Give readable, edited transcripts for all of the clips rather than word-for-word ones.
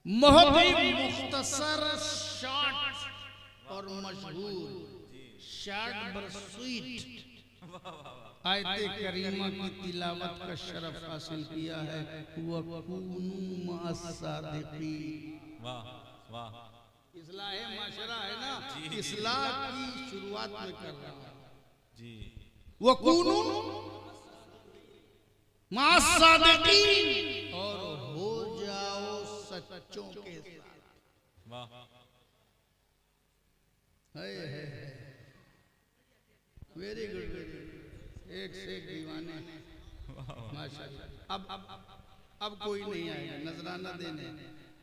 बहुत ही मुख्तसर शॉर्ट और मशहूर शॉर्ट बर स्वीट आयते करीमा की तिलावत का शरफ हासिल किया है। वकूनू मअस सादिकीन। वाह वाह। इस्लाह माशरा है ना, इस्लाह की शुरुआत में कर रहा है जी। वकूनू मअस सादिकीन, और हो जाओ सच्चों के साथ। वाह। वेरी गुड वेरी गुड, एक से एक दीवाने माशाल्लाह। अब कोई नहीं आएगा नजराना देने,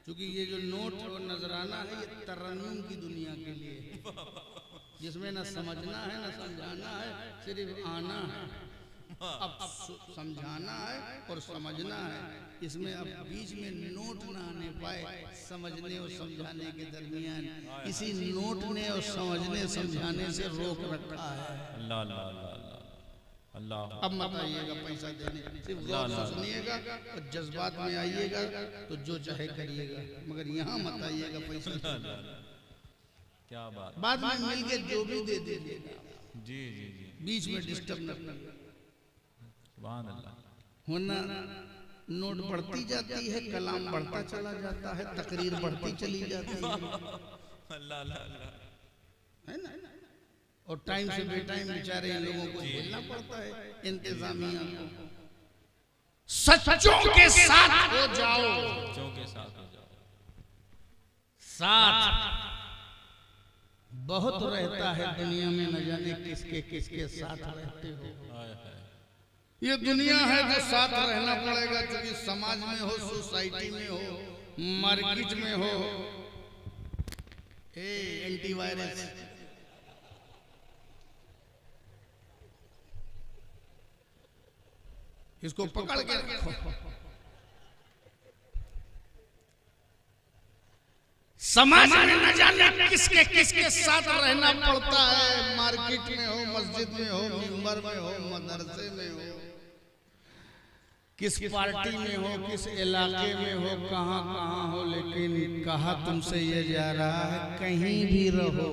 क्योंकि ये जो नोट और नजराना है ये तरन्नुम की दुनिया के लिए है, जिसमें न समझना है न समझाना है, सिर्फ आना है। अब समझाना है और समझना है, इसमें अब बीच में नोट ना आने पाए समझने और समझाने के दरमियान। इसी नोट ने और समझने समझाने से रोक रखा है। अल्लाह अल्लाह अल्लाह अल्लाह। अब मत आइएगा पैसा देने, सिर्फ गौर से सुनिएगा और जज्बात में आइएगा तो जो चाहे करिएगा, मगर यहाँ मत आइएगा पैसा देने। क्या बात। बाद में मिल के जो भी दे दीजिएगा, जी जी जी, बीच में डिस्टर्ब न करना, वरना नोट बढ़ती जाती है, कलाम बढ़ता चला जाता है, तकरीर बढ़ती चली जाती है। अल्लाह अल्लाह, है ना। और टाइम से बेटाइम बेचारे इन लोगों को झेलना पड़ता है, इंतजामिया को। सच्चों के साथ हो जाओ, सच्चों के साथ हो जाओ। साथ बहुत रहता है दुनिया में, न जाने किसके किसके साथ रहते हो। ये दुनिया है जो साथ रहना पड़ेगा, क्योंकि समाज में हो, सोसाइटी में हो, मार्केट में हो। एंटीवायरस इसको पकड़ के रखो। समाज में न जाने किसके किसके साथ रहना पड़ता है, मार्केट में हो, मस्जिद में हो, मिंबर में हो, मदरसे में हो, किस पार्टी में हो, किस इलाके में हो, कहां कहां हो, लेकिन कहा तुमसे ये जा रहा है कहीं भी रहो,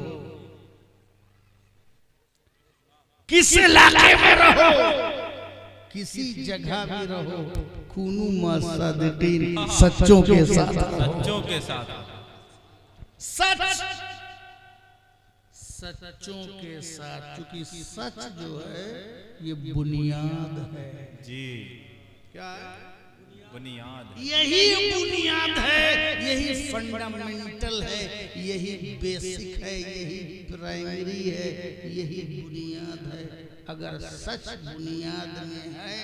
किस इलाके में रहो, किसी जगह भी रहो, खूनू मसादिकीन, सच्चों के साथ, सच्चों के साथ, सच सच्चों के साथ, क्योंकि सच जो है ये बुनियाद है। जी, क्या है? बुनियाद। यही बुनियाद है, यही फंडामेंटल है, यही बेसिक है, यही प्राइमरी है, यही बुनियाद है। अगर सच बुनियाद में है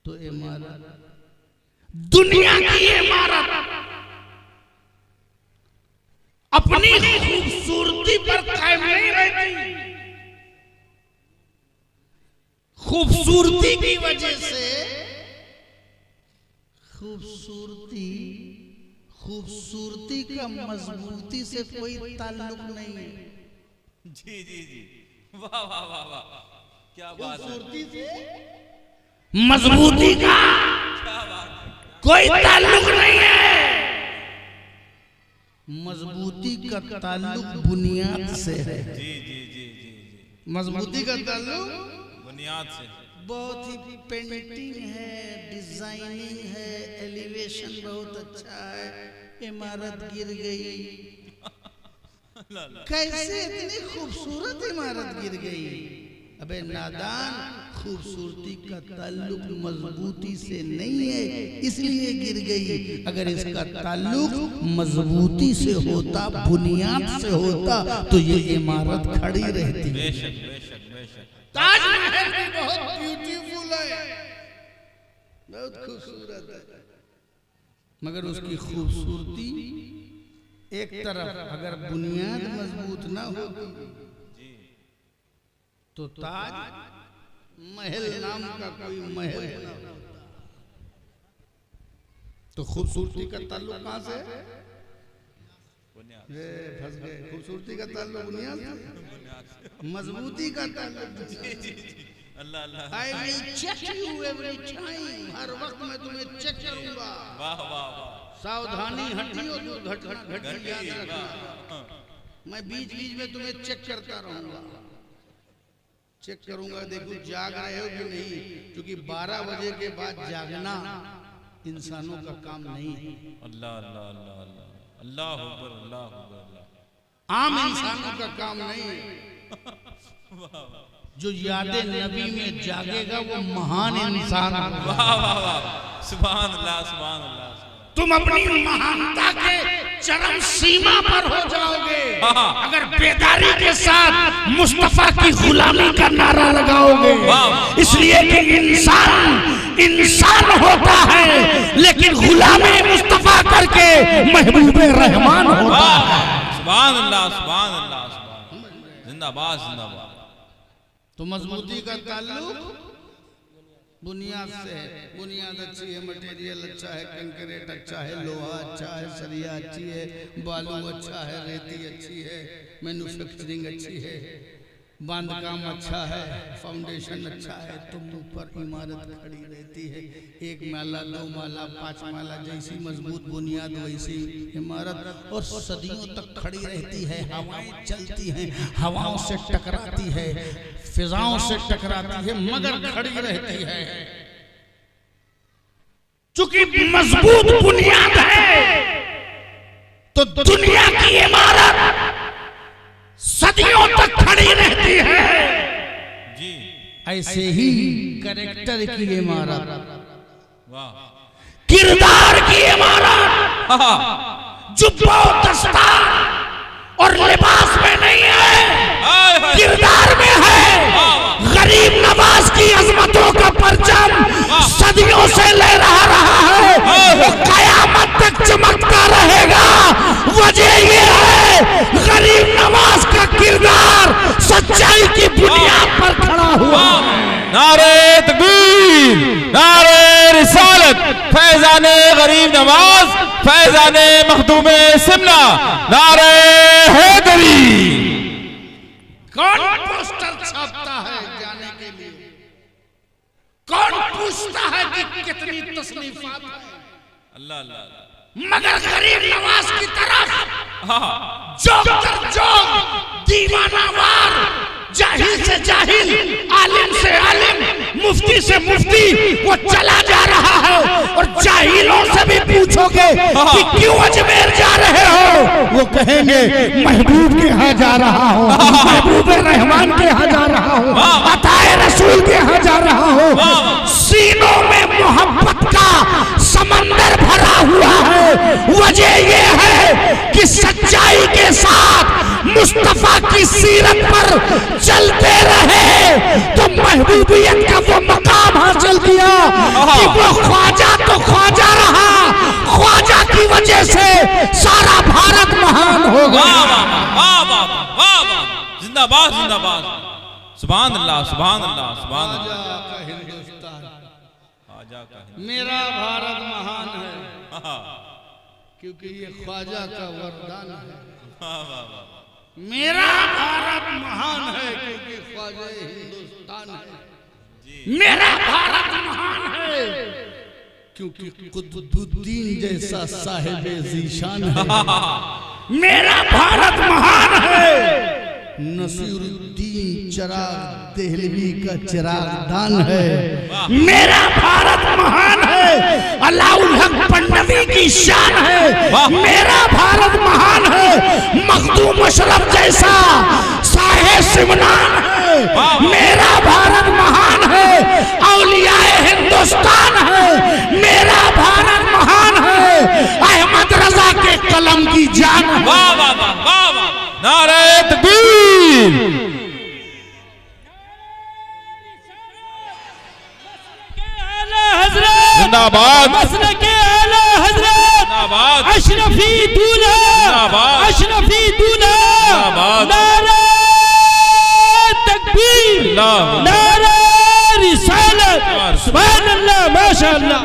तो इमारत, दुनिया की इमारत अपनी खूबसूरती पर कायम नहीं रहती। खूबसूरती की वजह से, खूबसूरती का मजबूती से कोई ताल्लुक नहीं है। जी जी जी, वाह वाह वाह वाह, क्या बात है। खूबसूरती से मजबूती का कोई ताल्लुक नहीं है। मजबूती का ताल्लुक बुनियाद से है। जी जी जी जी जी, मजबूती का ताल्लुक बुनियाद से। बहुत ही पेंटिंग है, डिजाइनिंग है, एलिवेशन बहुत अच्छा है, इमारत गिर गई। कैसे इतनी खूबसूरत इमारत गिर गई? अबे नादान, खूबसूरती का ताल्लुक मजबूती से नहीं है इसलिए गिर गई। अगर इसका ताल्लुक मजबूती से होता, बुनियाद से होता, तो ये इमारत खड़ी रहती। बेशक बेशक बेशक। ताजमहल भी बहुत ब्यूटीफुल है, बहुत खूबसूरत है, मगर उसकी खूबसूरती एक तरफ, अगर बुनियाद मजबूत ना होती तो ताज महल नाम का कोई महल ना होता। तो खूबसूरती का ताल्लुक कहां से? फंस गए। खूबसूरती का ताल्लुक बुनियाद से, मजबूती का ताल्लुक। अल्लाह अल्लाह। I will check you every time, हर वक्त मैं तुम्हें चेक करूंगा। वाह वाह वाह, सावधानी हटियो, दुर्घटना घटी, याद रखना। मैं बीच बीच में तुम्हें चेक करता रहूंगा, चेक करूंगा, देखो जाग रहे हो कि नहीं, क्योंकि 12 बजे के बाद जागना इंसानों का काम नहीं। अल्लाह अल्लाह अल्लाह अल्लाह अल्लाह अकबर अल्लाह अकबर अल्लाह। आम इंसानों का काम नहीं। जो यादें नबी में जागेगा वो महान इंसान होगा। वाह वाह वाह, सुभान अल्लाह सुभान अल्लाह। तुम अपनी महानता के चरम सीमा पर हो जाओगे अगर बेदारी के साथ मुस्तफा की गुलामी का नारा लगाओगे। इसलिए कि इंसान होता है लेकिन गुलामी मुस्तफा करके महबूबे रहमान होता है। सुभान अल्लाह सुभान अल्लाह सुभान, जिंदाबाद जिंदाबाद। तो मजबूती का ताल्लुक बुनियाद से है। बुनियाद अच्छी है, मटेरियल अच्छा है, कंक्रीट अच्छा है, लोहा अच्छा है, सरिया अच्छी है, बालू अच्छा है, रेती अच्छी है, मैन्युफैक्चरिंग अच्छी है, बांधकाम अच्छा है, फाउंडेशन अच्छा है, तो ऊपर इमारत खड़ी रहती है। 1 माला 2 माला 5 माला जैसी मजबूत बुनियाद वैसी इमारत, और सदियों तक खड़ी रहती है। हवाएं चलती हैं, हवाओं से टकराती है, फिजाओं से टकराती है, मगर खड़ी रहती है। चूंकि मजबूत बुनियाद है तो दुनिया की इमारत सदियों तक खड़ी रहती है जी। ऐसे ही कैरेक्टर की इमारत, वाह, किरदार की इमारत जुब्बा दस्तार और लिबास में नहीं है, किरदार में है। गरीब नवाज की अजमतों का परचम सदियों से ले रहा है, वो कयामत तक चमकता रहेगा। वजह ये है गरीब नवाज का किरदार सच्चाई की बुनियाद पर खड़ा हुआ। नारे तकबीर, नारे रिसालत, फैजाने गरीब नवाज, फैजाने मखदूमे सिमला, नारे हैदरी। कौन पोस्टर छापता है जाने के लिए? कौन पूछता है कि कितनी तसनीफात है? अल्लाह अल्लाह। मगर गरीब नवाज की तरफ जोग कर जोग, दीवानावार, जाहिल से जाहिल, आलिम से आलिम, मुफ्ती से मुफ्ती वो चला जा रहा है। और जाहिलों से भी पूछोगे कि क्यों अजमेर जा रहे हो, वो कहेंगे महबूब के यहाँ जा रहा हूँ, महबूब रहमान के यहाँ जा रहा हूँ, अताए रसूल के यहाँ जा रहा हूँ। सीनों में मोहब्बत का समंदर भरा हुआ है। वजह ये है कि सच्चाई के साथ मुस्तफा की सीरत पर चलते रहे तो महबूबियत का वो मकाम हासिल किया कि वो ख्वाजा तो ख्वाजा रहा, ख्वाजा की वजह से सारा भारत महान हो गया। जिंदाबाद जिंदाबाद, सुभान अल्लाह सुभान अल्लाह सुभान अल्लाह। मेरा भारत महान है क्योंकि ये ख्वाजा का वरदान है। मेरा भारत महान है क्योंकि ख्वाजा हिंदुस्तान है। मेरा भारत महान है क्योंकि कुतुबुद्दीन जैसा साहिब ज़ीशान है। मेरा भारत महान है, नसीरुद्दीन चिराग देहलवी का चिराग दान है। मेरा भारत महान है, अलाउल हक पन्नवी की शान है। मेरा भारत महान है, मखदूम अशरफ जैसा साहे सिमनान है। मेरा भारत महान है, औलियाए हिंदुस्तान है। मेरा भारत महान है, अहमद रजा के कलम की जान है। वाह वाह वाह वाह, नारे तकबीर। जिंदाबाद मसलके आला हज़रत, जिंदाबाद अशरफी दूल्हा, जिंदाबाद अशरफी दूल्हा, जिंदाबाद। नारे तकबीर, नारे रिसालत, सुभान अल्लाह माशाअल्लाह।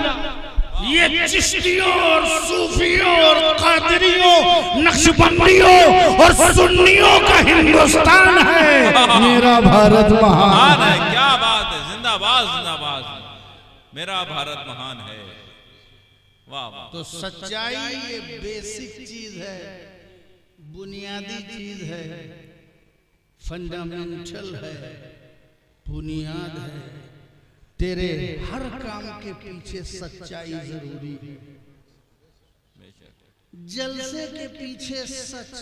ये चिश्तियों और सूफियों और कादरियों, नक्शबंदियों और सुन्नियों का हिंदुस्तान है। मेरा भारत महान है। क्या बात है, जिंदाबाद जिंदाबाद। मेरा भारत महान है। वाह वाह तो सच्चाई ये बेसिक चीज है, बुनियादी चीज है, फंडामेंटल है, बुनियाद है। तेरे हर काम के पीछे सच्चाई जरूरी है। जलसे के पीछे सच,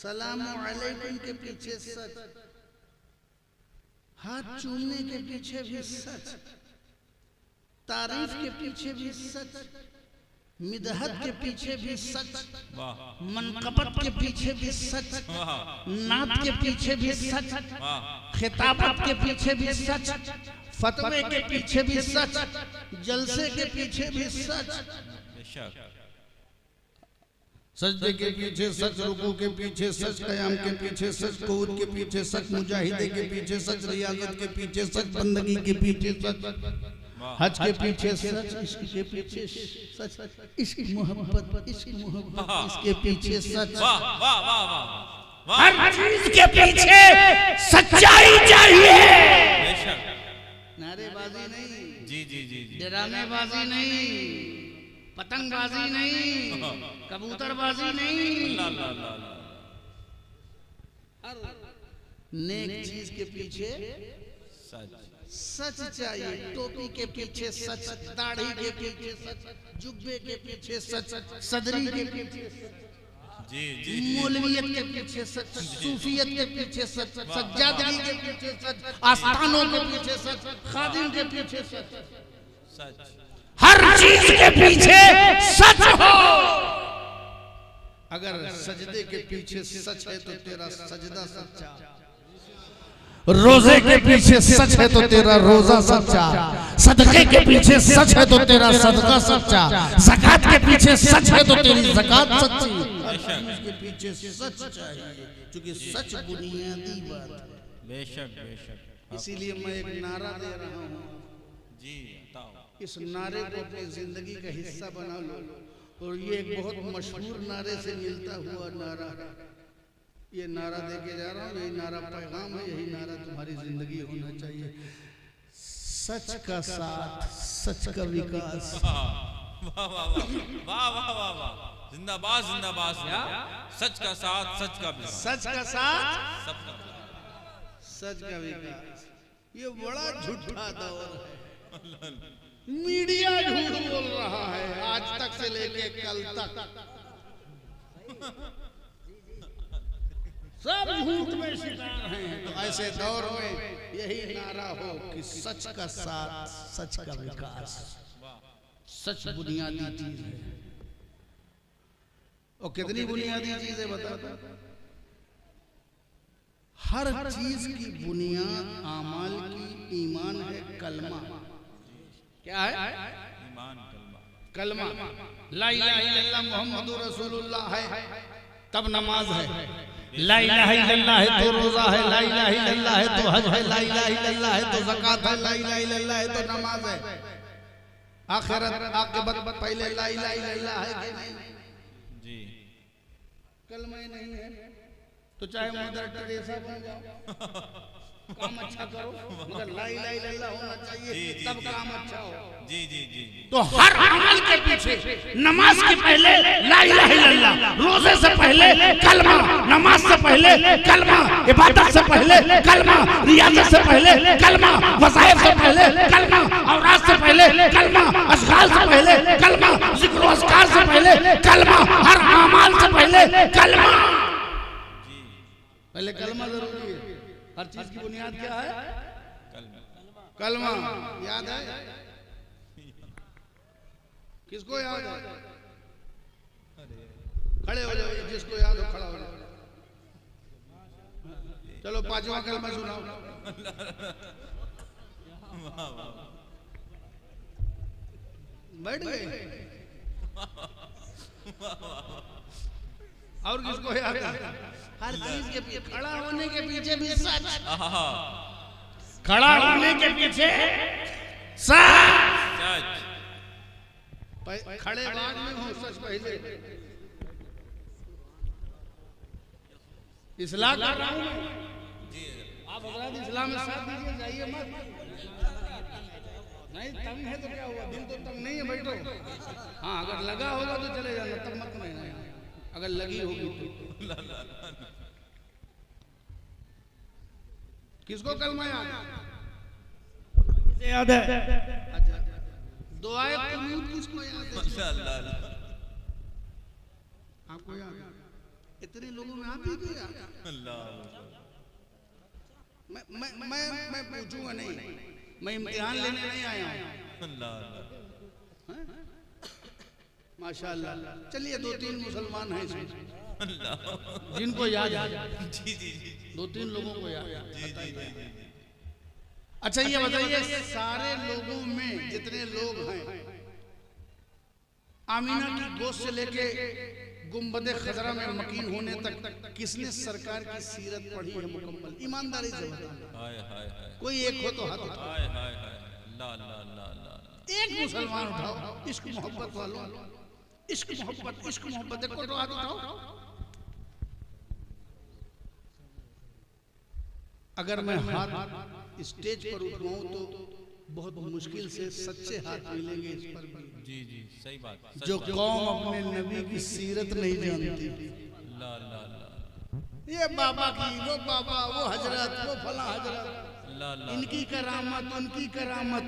सलाम अलैकुम के पीछे सच, हाथ चूमने के पीछे भी सच, तारीफ के पीछे भी सच, मिदहत के पीछे भी सच, मनकबत के पीछे भी सच, नात के पीछे भी सच, खिताबत के पीछे भी सच, फतवे के पीछे भी सच, जलसे के पीछे भी सच, सजदे के पीछे सच, रुकू के पीछे सच, कयाम के पीछे सच, कूद के पीछे सच, मुजाहिदे के पीछे सच, रियाजत के पीछे सच, बंदगी के पीछे सच, हज के पीछे सच, इश्क के पीछे सच, इश्क मोहब्बत, इश्क मोहब्बत, इसके पीछे सच। हर चीज के पीछे सच्चाई चाहिए। नारेबाजी नहीं, जी जी जी जी, ड्रामेबाजी नहीं, पतंगबाजी नहीं, कबूतरबाजी नहीं। नेक चीज के पीछे सच चाहिए। टोपी के पीछे सच, दाढ़ी के पीछे सच, जुब्बे के पीछे सच, सदरी के पीछे सच, जी जी, मौलवियत के पीछे सच, सूफियत के पीछे सच, सज्जादगी के पीछे सच, आस्थानों के पीछे सच, खादिम के पीछे सच, सच। हर चीज के पीछे सच हो। अगर सजदे के पीछे सच है तो तेरा सजदा सच्चा, रोजे के पीछे सच है तो तेरा रोजा सच्चा, सदके के पीछे सच है तो तेरा सदका सच्चा, ज़कात के पीछे सच है तो तेरी ज़कात सच्ची। के पीछे सच चाहिए, क्योंकि सच बुनियादी बात है। बेशक बेशक। इसीलिए मैं एक नारा दे रहा हूँ, जी बताओ। इस नारे को अपनी जिंदगी का हिस्सा बना लो। और ये एक बहुत मशहूर नारे से मिलता हुआ नारा है। ये नारा दे के जा रहा हूँ, यही नारा पैगाम है, यही नारा तुम्हारी जिंदगी होना चाहिए। सच का साथ, सच का विकास। वाह वाह वाह वाह वाह वाह, जिंदाबाद जिंदाबाद। सच का साथ, सच का विकास, सच का साथ, सबका सच का विकास। ये बड़ा झूठा दौर है, मीडिया झूठ बोल रहा है आज तक से लेके कल तक। सब झूठ में शिकार हैं। तो ऐसे दौर में यही नारा हो कि सच का साथ, सच का विकास। सच बुनियादी चीज है। और कितनी बुनियादी चीज है बता। हर चीज की बुनियाद आमाल की ईमान है, कलमा। क्या है? ईमान कलमा। ला इलाहा इल्लल्लाह मुहम्मदुर रसूलुल्लाह है तब नमाज है, ला इलाहा इल्लल्लाह है तो रोजा है, ला इलाहा इल्लल्लाह है तो हज है, ला इलाहा इल्लल्लाह है तो ज़कात है, ला इलाहा इल्लल्लाह है तो नमाज है। आखिरत आक़िबत पहले ला इलाहा इल्लल्लाह है कि नहीं? जी। कलमा ही नहीं है तो चाहे मदर टेरेसा बन जाओ, काम अच्छा करो, मगर ला इलाहा इल्लल्लाह होना चाहिए, तब काम अच्छा हो। जी जी जी। तो हर अमल के पीछे, नमाज के पहले ला इलाहा इल्लल्लाह, रोजे से पहले कलमा, नमाज से पहले कलमा, इबादत से पहले कलमा, रियाजत से पहले कलमा, वज़ाइफ से पहले कलमा, औरात से पहले कलमा, अशगाल से पहले कलमा, जिक्र व अस्कार से पहले कलमा, हर अमाल से पहले कलमा। पहले कलमा जरूरी है। हर चीज की बुनियाद क्या है? कलमा। याद है? किसको याद है? खड़े हो जाओ, जिसको याद हो खड़ा हो जाओ। चलो पांचवा कलमा सुनाओ। बैठ गए? और किसको याद है? हर चीज के पीछे खड़ा होने के पीछे भी सच, खड़ा होने के पीछे सच। खड़े बाद में हो, सच पहले। इस्लाम कर रहा हूं मैं। आप हजरत इस्लाम में साथ दीजिए, जाइए मत। नहीं तंग है तो क्या हुआ, दिल तो तंग नहीं है, बैठो। हाँ अगर लगा होगा तो चले जाना, तब मत रहना यहाँ, अगर लगी होगी तो। किसको कलमा याद है? अच्छा, दुआए कुनूत किसको याद है? आपको याद है? इतने लोगों में आप ही को याद है? मैं पूछूंगा नहीं, मैं इम्तिहान लेने नहीं आया हूँ। माशाअल्लाह। चलिए 2-3 मुसलमान हैं इसमें जिनको याद है। जी जी जी 2-3 लोगों को याद है। अच्छा ये बताइए, सारे लोगों में जितने लोग हैं, आमीना की गोश्त से लेके गुंबदे खजरा में मकीन होने तक किसने सरकार की सीरत पढ़ी है मुकम्मल? ईमानदारी से बताओ, कोई एक हो तो हाथ उठाओ। एक मुसलमान उठाओ, इश्क मोहब्बत वालों, इश्क मोहब्बत देखो तो हाथ उठाओ। अगर मैं हाथ स्टेज पर उठवाऊं तो बहुत मुश्किल से सच्चे हाथ मिलेंगे इस पर भी। जी जी सही बात। जो कौम अपने नबी की सीरत नहीं जानती, ये बाबा की, वो बाबा, वो हजरत, वो फला हजरत, इनकी करामत, उनकी करामत,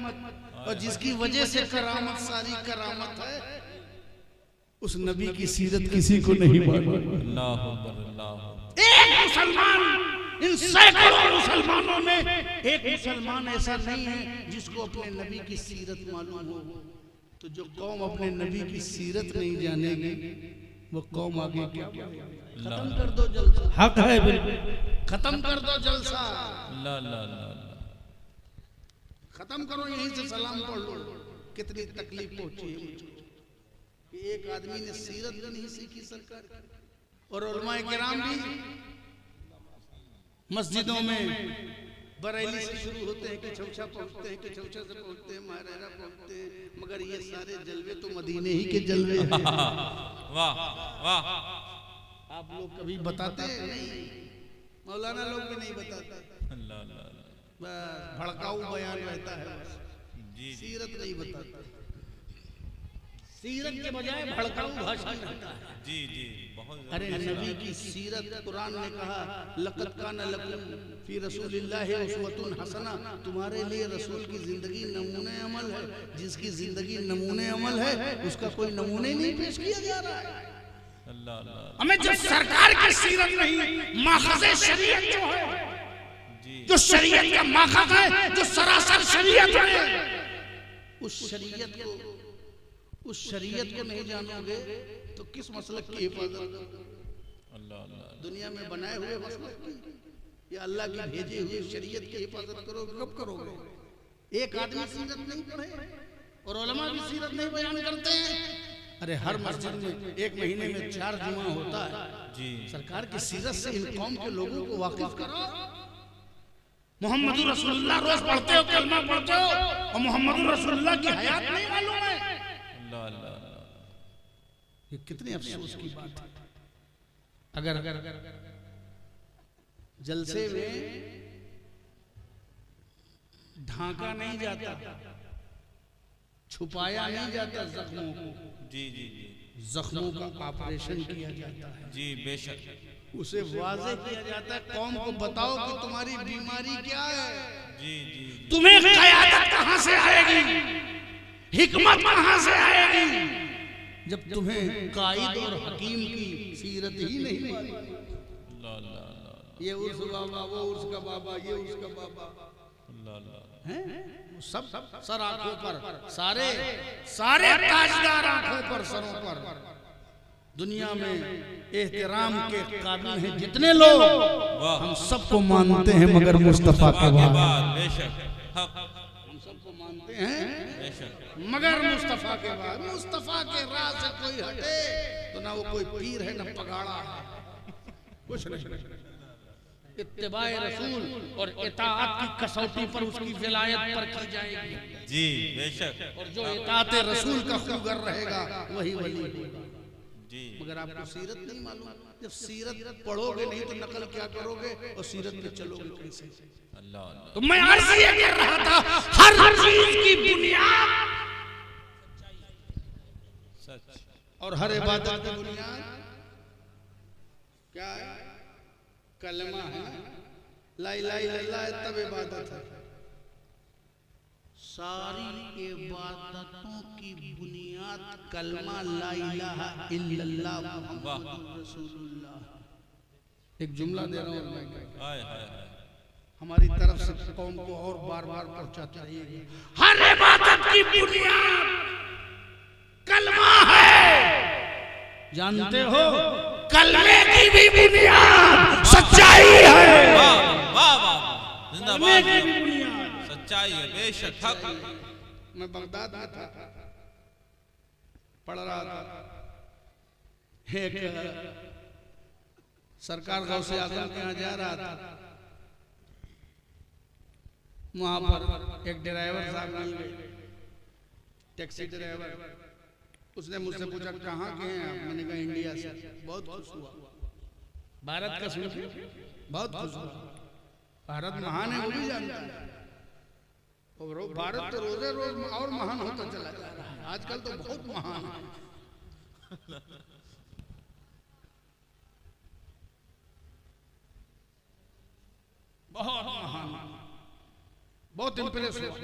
और जिसकी वजह से करामत सारी करामत है, उस नबी की सीरत किसी को नहीं मालूम। एक मुसलमान, इन सैकड़ों मुसलमानों में एक मुसलमान ऐसा नहीं है जिसको अपने नबी की सीरत मालूम हो। तो जो कौम अपने नबी की सीरत नहीं जानेगी, वो कौम आगे क्या? खत्म कर दो जलसा। हक है बिल्कुल, खत्म कर दो जलसा, खत्म करो, यहीं से सलाम पढ़ लो। कितनी तकलीफ पहुंची है मुझको, एक आदमी ने सीरत भी नहीं सीखी सरकार। और उलमाए किराम भी मस्जिदों में बरेली से शुरू होते हैं कि चौचा पहुंचते हैं, कि चौचा से पहुंचते हैं, महारेरा पहुंचते हैं, मगर ये सारे जलवे तो मदीने ही के जलवे हैं। वाह वाह। आप लोग कभी बताते हैं? नहीं, मौलाना लोग भी नहीं बताते, भड़काऊ बयान रहता है, सीरत नहीं बताते। सीरत के बजाय भड़काऊ भाषण रहता है। जी जी बहुत। अरे नबी की सीरत, कुरान ने कहा लक़द काना लकुम फी रसूलिल्लाहि उसवतुन हसना, तुम्हारे लिए रसूल की जिंदगी नमूने अमल है। जिसकी जिंदगी नमूने अमल है उसका कोई नमूने नहीं पेश किया जा रहा है। हमें जब सरकार की सीरत नहीं, माखज़े शरीयत जो है, जो शरीयत का माखज़ है, जो सरासर शरीयत है, उस शरीयत को नहीं जानोगे तो किस मसलक की हिफाजत? दुनिया में बनाए हुए मसलक की या अल्लाह की भेजी हुई शरीयत की हिफाजत करोगे? कब करोगे? एक आदमी सीरत नहीं पढ़े और उलमा भी सीरत नहीं बयान करते हैं। अरे हर मस्जिद में एक महीने में 4 जुमा होता है जी। सरकार की सीरत से इन कौम के लोगों को वाकिफ करो। मोहम्मद रसूलुल्लाह रोज पढ़ते हो, कलमा पढ़ते हो, और मोहम्मद रसूलुल्लाह की हयात नहीं मालूम है। ये कितनी अफसोस की बात है। अगर जलसे में ढांका नहीं जाता, छुपाया नहीं जाता जख्मों को, जी जी जी, जख्मों का ऑपरेशन किया जाता है जी बेशक, उसे वाज़ेह किया जाता है। कौम को बताओ कि तुम्हारी बीमारी क्या है। जी जी, तुम्हें क़यादत कहां से आएगी, हिकमत कहां से आएगी, जब तुम्हें कायद और हकीम की सीरत ही नहीं मालूम। ये उर्स बाबा, वो उर्स का बाबा, ये उर्स का बाबा हैं, सब सर आंखों पर, सारे ताजदार आंखों पर, सरों पर। दुनिया में एहतराम के काबिल हैं जितने लोग, हम सबको मानते हैं मगर मुस्तफा के बाद। बेशक हम सबको मानते हैं मगर मुस्तफा के बाद। मुस्तफा के राह से कोई हटे तो ना वो कोई पीर है ना पगाड़ा है, कुछ नहीं। इत्तिबाए रसूल और इताअत की कसौटी पर उसकी विलायत पर की जाएगी जी बेशक। और जो इताअत रसूल का खूगर रहेगा वही वली होगा। जी मगर आपको सीरत नहीं मालूम। जब सीरत पढ़ोगे नहीं तो नकल क्या करोगे और सीरत पे चलोगे कैसे? अल्लाह अल्लाह। तो मैं अर्ज ये कर रहा था, हर चीज की बुनियाद सच और हर इबादत की बुनियाद क्या है? कलमा है। ला इलाहा इल्लल्लाह तब इबादत है। सारी इबादतों की बुनियाद कलमा ला इलाहा इल्लल्लाह मुहम्मदुर रसूलुल्लाह। एक जुमला दे रहा हूँ मैं, हाय हाय हाय। हमारी तरफ से कौम को और बार बार पहुंचाते रहिएगा। हर इबादत की बुनियाद कलमा है। जानते हो कलमे की भी बुनियाद सच्चाई है। वाह वाह वाह, जिंदाबाद। कलमे की भी बुनियाद सच्चाई है, बेशक हक। मैं बगदाद में था, पढ़ रहा था, एक सरकार गौसे आजम के यहाँ जा रहा था। वहां पर एक ड्राइवर साहब मिल गए, टैक्सी ड्राइवर। उसने मुझसे पूछा कहाँ के हैं आप? मैंने कहा इंडिया से। बहुत खुश हुआ, भारत का सुन के बहुत खुश हुआ। भारत महान है वो भी जानता है, और भारत तो रोजे रोज और महान होता चला जा रहा है। आजकल तो बहुत महान है। बहुत महान, बहुत इंप्रेस हुआ।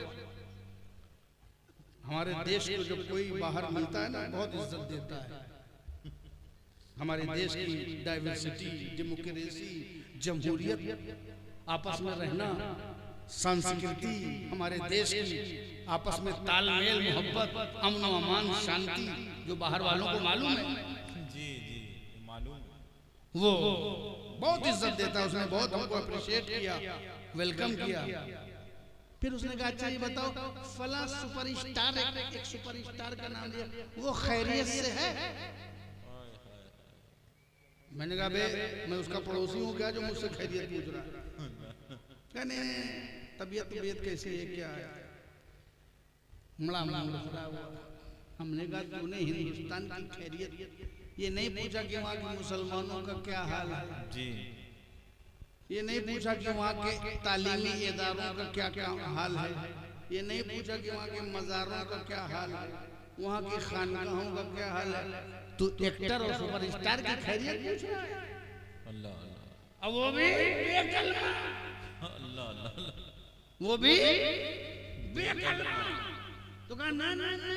हमारे देश को जब कोई बाहर मिलता है ना, बहुत इज्जत देता है। हमारे देश की डाइवर्सिटी, डेमोक्रेसी, जमहूरियत, आपस में रहना, संस्कृति, हमारे देश की आपस में तालमेल, मोहब्बत, अमन अमान, शांति, जो बाहर वालों को मालूम है, जी जी मालूम है। वो बहुत इज्जत देता है। उसने बहुत हमको अप्रिशिएट किया, वेलकम किया। फिर उसने कहा अच्छा ये बताओ, फला सुपरस्टार, एक सुपरस्टार का नाम दिया, वो खैरियत से है? मैंने कहा बे मैं उसका पड़ोसी हूँ क्या जो मुझसे खैरियत पूछ रहा है? कहने तबीयत कैसी है, क्या है? मड़ा मुड़ा हुआ। हमने कहा तूने हिंदुस्तान की खैरियत ये नहीं पूछा कि वहाँ के मुसलमानों का क्या हाल है, जी ये नहीं पूछा कि वहाँ के तालीमी इदारों का क्या क्या हाल है, ये नहीं पूछा कि वहाँ के मज़ारों का क्या हाल है, वहाँ की खानकाहों का क्या हाल है। तू एक्टर और सुपरस्टार की खैरियत पूछ रहा है? अल्लाह अल्लाह। अब वो भी बेकलमा, अल्लाह अल्लाह। वो भी बेकलमा। तो कहा ना ना ना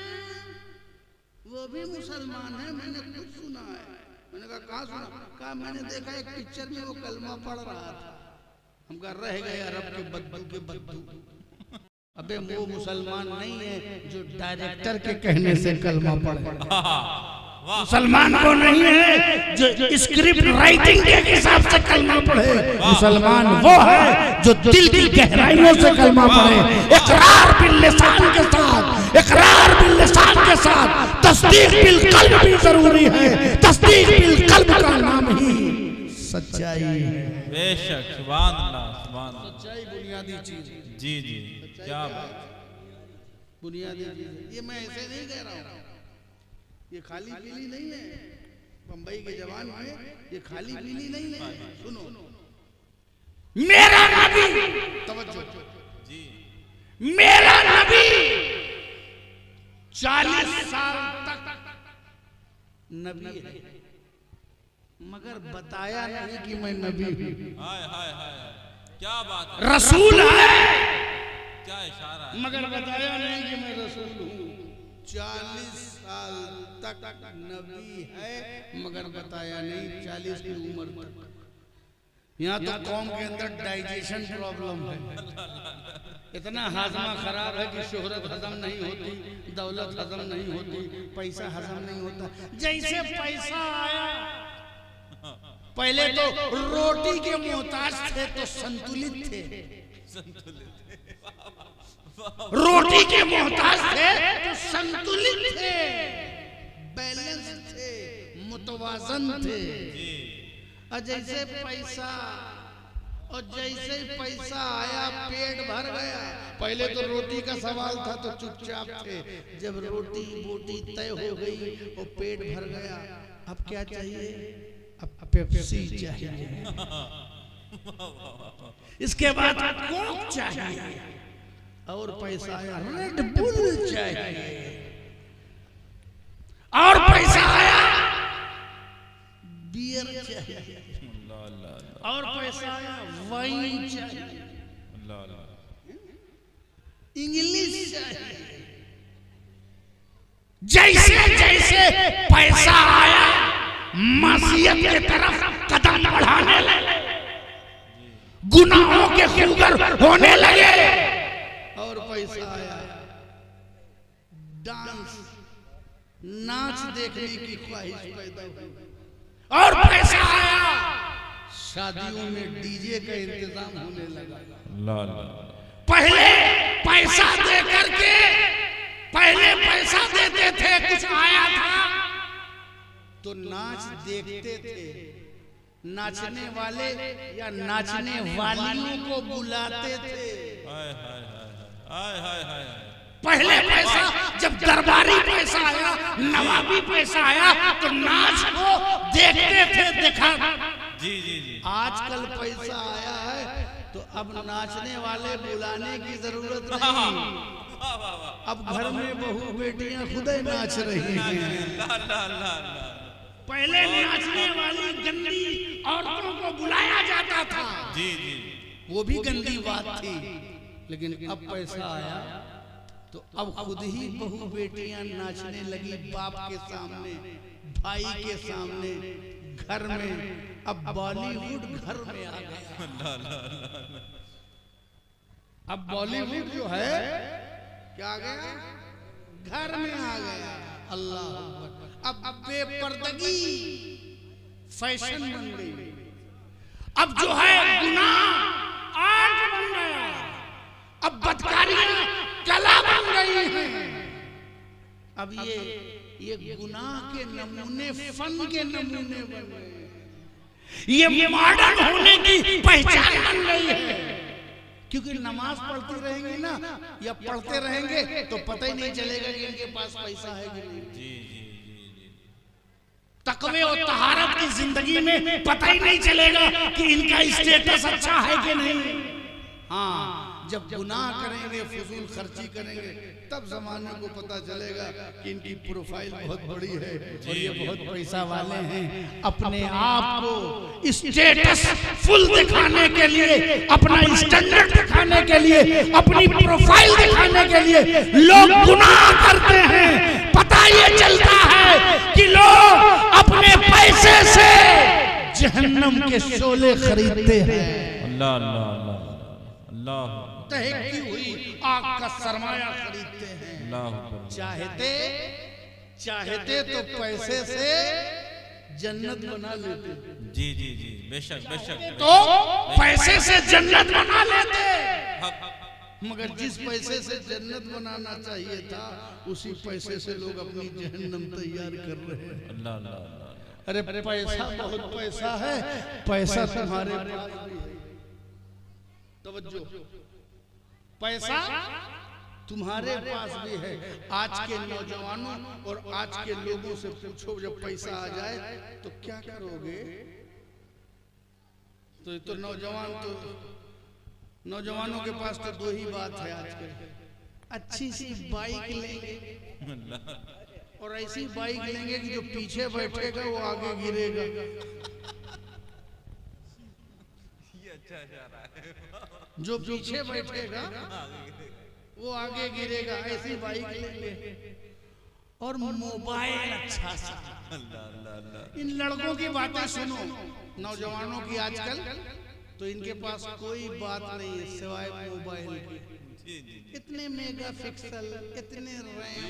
वो भी मुसलमान है, मैंने खुद सुना है। मैंने कहा कहाँ सुना? कहा मैंने देखा एक पिक्चर में वो कलमा पढ़ रहा था। हम कहा रह गए अरब के बद्दू के बद्दू। अबे वो मुसलमान नहीं है जो डायरेक्टर के कहने से कलमा पढ़े। मुसलमान को नहीं है जो स्क्रिप्ट राइटिंग के हिसाब से कलमा पढ़े। मुसलमान वो है जो दिल की गहराइयों से कलमा पढ़े। इकरार बिल लिसान के साथ, इकरार बिल लिसान के साथ तस्दीक बिल कल्ब भी जरूरी है। तस्दीक बिल कल्ब का नाम ही सच्चाई है। बेशक, सुभान अल्लाह सुभान अल्लाह। सच्चाई बुनियादी चीज, जी जी क्या बात। बुनियादी चीज। ये मैं ऐसे नहीं कह रहा हूँ, ये खाली पीली नहीं है। बंबई के जवान में ये खाली पीली नहीं है। सुनो मेरा नबी, तवज्जो, जी मेरा नबी 40 साल तक नबी है, मगर बताया नहीं कि मैं नबी हूँ। हाय हाय हाय हाय, क्या बात है, रसूल है, क्या इशारा है। मगर बताया नहीं कि मैं रसूल हूँ। 40 साल तक नबी है, मगर बताया नहीं 40 की उम्र तक। यहाँ तो कौम के अंदर डाइजेशन प्रॉब्लम है। इतना हाजमा खराब है कि शोहरत हजम नहीं होती, दौलत हजम नहीं होती, पैसा हजम नहीं होता। जैसे पैसा आया, पहले तो रोटी के मोहताज थे तो संतुलित थे, रोटी के मोहताज थे तो संतुलित थे, बैलेंस थे, मुतवाजन थे। और जैसे पैसा और जैसे ही पैसा आया पेट भर गया। पहले तो रोटी का सवाल था तो चुपचाप थे, जब रोटी बोटी तय हो गई और पेट भर गया, अब क्या चाहिए? अब पेप्सी चाहिए, इसके बाद कोक चाहिए, और पैसा आया रेड बुल चाहिए, और पैसा आया बियर चाहिए, और पैसा आया वाइन चाहिए, इंग्लिश चाहिए। जैसे जैसे पैसा आया मासियत के तरफ कदम बढ़ाने लगे, गुनाहों के खुगर होने लगे। और पैसा आया डांस नाच देखने की ख्वाहिश पैदा हुई, और पैसा आया शादियों में डीजे का इंतजाम होने लगा। पहले पैसा दे करके, पहले पैसा देते थे, कुछ आया था तो नाच देखते थे, नाचने वाले या नाचने वालियों को बुलाते थे। पहले पैसा, जब दरबारी पैसा आया, नवाबी पैसा आया, तो नाच को देखते थे, देखा। जी जी जी। आजकल पैसा आया है तो अब नाचने वाले बुलाने की जरूरत नहीं, अब घर में बहू बेटियां खुद ही नाच रही हैं। पहले नाचने वाली गंदी औरतों को बुलाया जाता था। जी जी। वो भी गंदी बात थी, लेकिन अब पैसा आया तो अब खुद ही बहू बेटियां नाचने लगी, बाप के सामने, भाई के सामने, घर में। अब बॉलीवुड घर में आ गया। अब बॉलीवुड जो है क्या आ गया? घर में आ गया। अल्लाह, अब बेपर्दगी फैशन बन गई। अब जो है गुनाह आर्ट बन गया, अब बदकारियां कला बन गई हैं। अब ये गुनाह के नमूने फन के नमूने बन गए, ये मॉडर्न होने की पहचान बन गई है। क्योंकि नमाज पढ़ती रहेंगे ना या पढ़ते रहेंगे तो पता ही नहीं चलेगा कि इनके पास पैसा है कि नहीं। तकवे और तहारत की जिंदगी में पता ही नहीं चलेगा कि इनका स्टेटस अच्छा है कि नहीं। हाँ, जब गुनाह करेंगे, फजूल खर्ची करेंगे, तब जमाने को पता चलेगा कि इनकी प्रोफाइल बहुत बड़ी है और ये बहुत पैसा वाले हैं। अपने आप को स्टेटस फुल दिखाने के लिए, अपना स्टैंडर्ड दिखाने के लिए, अपनी प्रोफाइल दिखाने के लिए लोग गुनाह करते हैं। पता ये चलता है कि लोग अपने पैसे से जहन्नम के शोले खरीदते हैं। अल्लाह अल्लाह अल्लाह अल्लाह। दहकती हुई आग का सरमाया खरीदते हैं। चाहते तो पैसे से जन्नत बना लेते। जी जी जी, बेशक बेशक। तो पैसे से जन्नत बना लेते, मगर जिस पैसे से जन्नत बनाना चाहिए था उसी पैसे से लोग अपनी जहन्नम तैयार कर रहे हैं। अल्लाह अल्लाह। अरे पैसा, बहुत पैसा है, पैसा तुम्हारे पास भी है। तवज्जो, पैसा तुम्हारे पास भी है। आज के नौजवानों और आज के लोगों से पूछो, जब पैसा आ जाए तो क्या करोगे? तो नौजवानों के पास तो दो ही बात है आजकल, अच्छी सी बाइक लेंगे और ऐसी बाइक लेंगे कि जो पीछे बैठेगा वो आगे गिरेगा। जो पीछे बैठेगा वो आगे गिरेगा, ऐसी बाइक लेंगे। और मोबाइल अच्छा सा। इन लड़कों की बातें सुनो, नौजवानों की आजकल, तो इनके पास कोई बात नहीं है सिवाय मोबाइल की। इतने मेगापिक्सल, इतने रैम,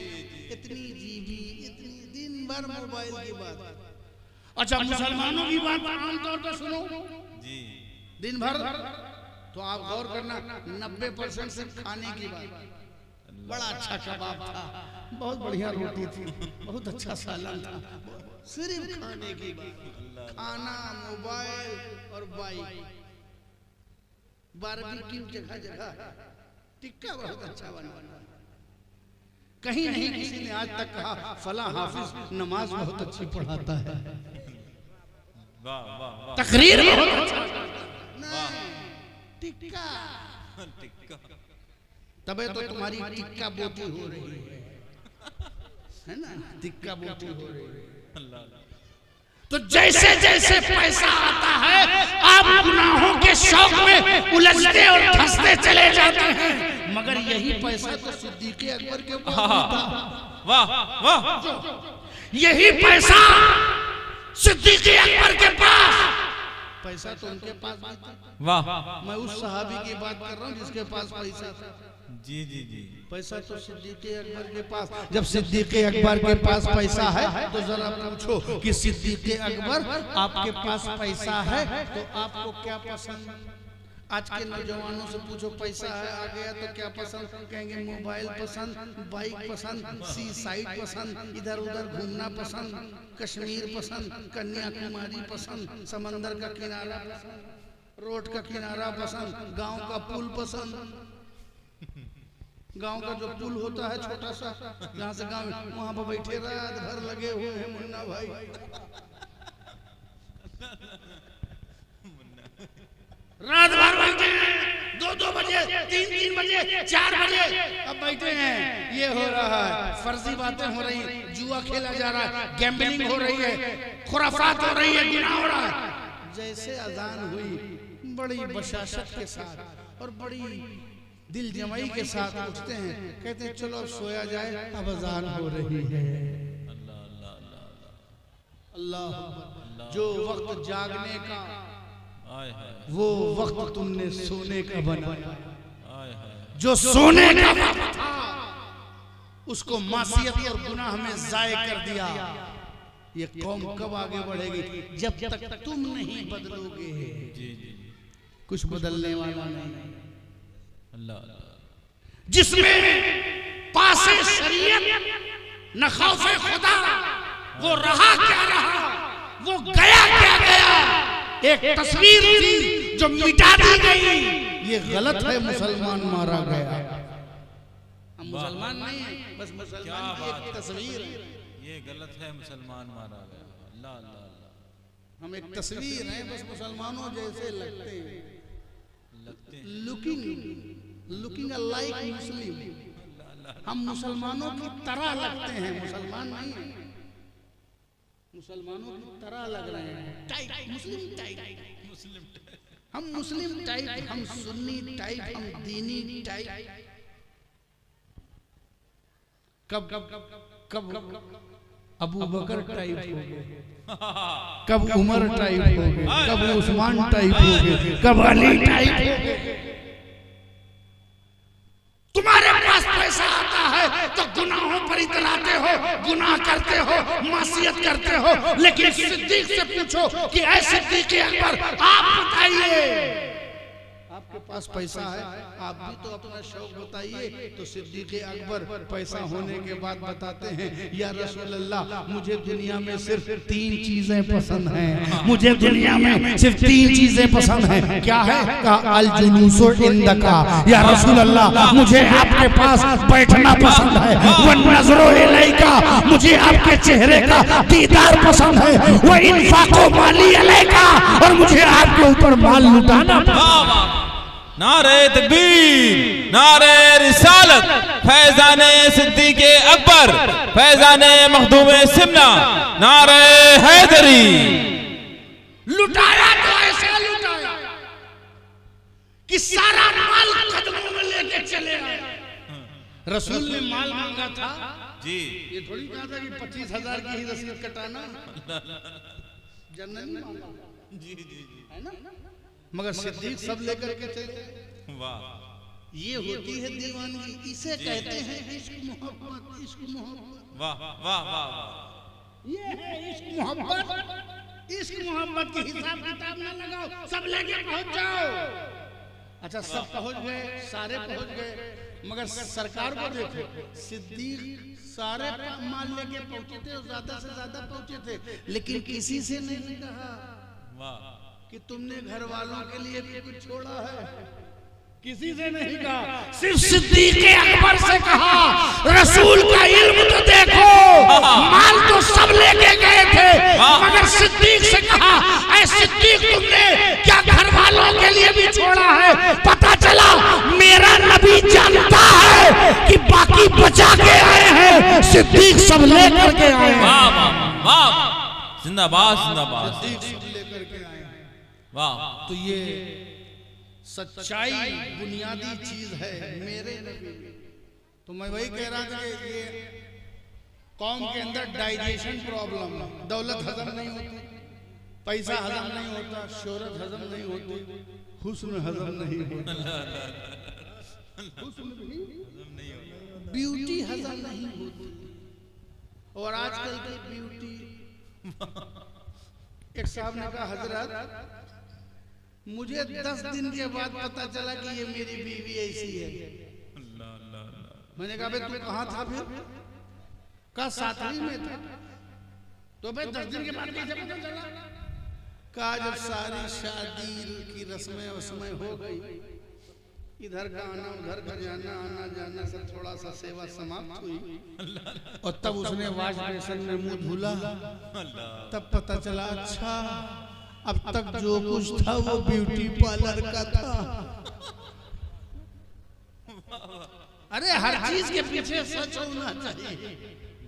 इतनी जीबी, इतनी, दिन भर मोबाइल की बात। अच्छा, मुसलमानों की बात आमतौर पर सुनो जी, दिन भर, तो आप गौर करना 90% सिर्फ खाने की बात। बड़ा अच्छा कबाब था, बहुत बढ़िया रोटी थी, बहुत अच्छा सालन था, सिर्फ खाने की बात। खाना, मोबाइल और बाइक। बारबेक्यू जगह जगह टिक्का बहुत अच्छा बना। कहीं नहीं किसी ने आज तक कहा फला हाफिज नमाज बहुत अच्छी पढ़ाता है। वाह वाह वाह, तकरीर बहुत अच्छा नहीं, टिक्का टिक्का। तबे तो तुम्हारी टिक्का बोटी हो रही है ना, टिक्का बोटी हो रही है। अल्लाह। तो जैसे जैसे पैसा आता है आप गुनाहों के शौक में उलझते और फंसते चले जाते हैं। मगर यही पैसा तो सिद्दीक़ अकबर के पास था। वाह वाह, यही पैसा सिद्दीक़ अकबर के पास, पैसा तो उनके पास भी था। वाह। मैं उस सहाबी की बात कर रहा हूँ जिसके पास पैसा था। जी जी जी। पैसा तो सिद्दीक़ अकबर के पास। जब सिद्दीक़ अकबर के पास पैसा है तो जरा पूछो कि सिद्दीक़ अकबर आपके पास पैसा है तो आपको क्या पसंद? आज के नौजवानों से पूछो पैसा है आ गया तो क्या पसंद? कहेंगे मोबाइल पसंद, बाइक पसंद, सी साइड पसंद, इधर उधर घूमना पसंद, कश्मीर पसंद, कन्याकुमारी पसंद, समंदर का किनारा पसंद, रोड का किनारा पसंद, गांव का पुल पसंद। गांव का जो पुल होता है छोटा सा, जहाँ से गांव वहां पर बैठे रात भर लगे हुए हैं मुन्ना भाई। रात भर बैठे हैं, 2-2 बजे, 3-3 बजे, 4 बजे अब बैठे हैं, ये हो रहा है, फर्जी बातें हो रही हैं, जुआ खेला जा रहा है, गैम्बलिंग हो रही है, खुराफात हो रही है, गुनाह हो रहा है। जैसे अजान हुई बड़ी बशाशत के साथ और बड़ी दिल जमाई के साथ उठते हैं, कहते हैं चलो अब सोया जाए, अब अजान हो रही है। अल्लाह, जो वक्त जागने का वो वक्त तुमने सोने का बनाया। जो सोने का वक्त था उसको मासियत और गुनाह में जाय कर दिया। ये कौम कब आगे बढ़ेगी? जब तक तुम नहीं बदलोगे। कुछ बदलने वाला नहीं। जिसमें पासे शरीयत न खौफे खुदा, वो रहा क्या रहा, वो गया क्या गया। एक तस्वीर थी जो मिटा दी गई। ये गलत है, मुसलमान मारा गया। हम मुसलमान नहीं है, बस मुसलमान की एक तस्वीर है। ये गलत है, मुसलमान मारा गया। अल्लाह अल्लाह अल्लाह। हम एक तस्वीर हैं, बस मुसलमानों जैसे लगते हैं, लुकिंग लाइक मुस्लिम। हम मुसलमानों की तरह लगते हैं, मुसलमान नहीं है, मुसलमानों की तरह लग रहे हैं। टाइप मुस्लिम टाइप, हम मुस्लिम टाइप, हम सुन्नी टाइप, हम दीनी टाइप। कब कब अबू बकर टाइप हो गए, कब उमर टाइप हो गए, कब उस्मान टाइप हो गए, कब अली टाइप हो गए। तुम्हारे पास पैसा आता है तो गुनाहों पर इतलाते हो, गुनाह करते हो, मासियत करते हो। लेकिन सिद्दीक से पूछो कि ऐ सिद्दीक अकबर, आप बताइए, आपके पास पैसा है, आप भी तो अपना शौक बताइए। तो सिद्दीक अकबर पैसा होने के बाद बताते हैं, या रसूल अल्लाह, मुझे दुनिया में सिर्फ 3 चीजें पसंद हैं। मुझे दुनिया में सिर्फ 3 चीजें पसंद हैं। क्या है? अल जुलूसु इंदका, या रसूल अल्लाह, मुझे आपके पास बैठना पसंद है। व नज़रो इलैका, मुझे आपके चेहरे का दीदार पसंद है। व इन्फाक़ो माली अलैका, और मुझे आपके ऊपर माल लुटाना पसंद है। नारे तकबीर, नारे रिसालत, फैजाने सिद्दीक़े अकबर, फैजाने मखदूमे सिमना, नारे हैदरी। लुटाया तो ऐसा लुटाया कि सारा माल कदमों में लेके चले आए। रसूल ने माल मांगा था जी, ये थोड़ी कहा था कि 25,000 की ही रसीद कटाना। जनरल मांगा जी जी जी, है ना, मगर सिद्दीक सब लेकर के चले। वाह, ये होती है दीवानगी, इसे कहते हैं इश्क मोहब्बत। इश्क मोहब्बत, वाह वाह वाह वाह। ये है इश्क मोहब्बत। इश्क मोहब्बत के हिसाब किताब ना लगाओ, सब लेके पहुंच जाओ। अच्छा, सब पहुंच गए, सारे पहुंच गए, मगर सरकार को देखो, सिद्दीक सारे माल लेके पहुंचे थे और ज्यादा से ज्यादा पहुंचे थे, लेकिन किसी से नहीं कहा वाह कि तुमने घर वालों के लिए भी कुछ छोड़ा है। किसी से नहीं कहा, सिर्फ सिद्दीक अकबर से कहा रसूल का इल्म तो देखो, माल तो सब लेके गए थे, मगर सिद्दीक से कहा ऐ सिद्दीक तुमने क्या घर वालों के लिए भी छोड़ा है? पता चला मेरा नबी जानता है कि बाकी बचा के आए हैं, सिद्दीक सब लेकर के आए हैं। वाह वाह वाह, जिंदाबाद जिंदाबाद, लेकर के आए हैं। वाह। तो ये सच्चाई बुनियादी चीज है मेरे नबी में। तो मैं वही कह रहा था कि ये कौम के अंदर डाइजेशन प्रॉब्लम है, दौलत हजम नहीं होती, पैसा हजम नहीं होता, शोहरत हजम नहीं होती, हुस्न हजम नहीं होता, ब्यूटी हजम नहीं होती। और आजकल की ब्यूटी, एक साहब ने कहा हजरत मुझे 10 दिन के बाद पता चला कि ये मेरी बीवी ऐसी है। मैंने कहा भाई तू कहाँ था फिर? कहा साथी में था। तो भाई 10 दिन के बाद कैसे पता चला? कहा जब सारी शादी की रस्में हो गई, इधर का आना उधर का जाना, आना जाना सब थोड़ा सा सेवा समाप्त हुई, और तब उसने वाश बेसन में मुंह धुला, तब पता चला अच्छा अब तक जो कुछ था वो ब्यूटी पार्लर का था। अरे हर चीज के पीछे सच होना चाहिए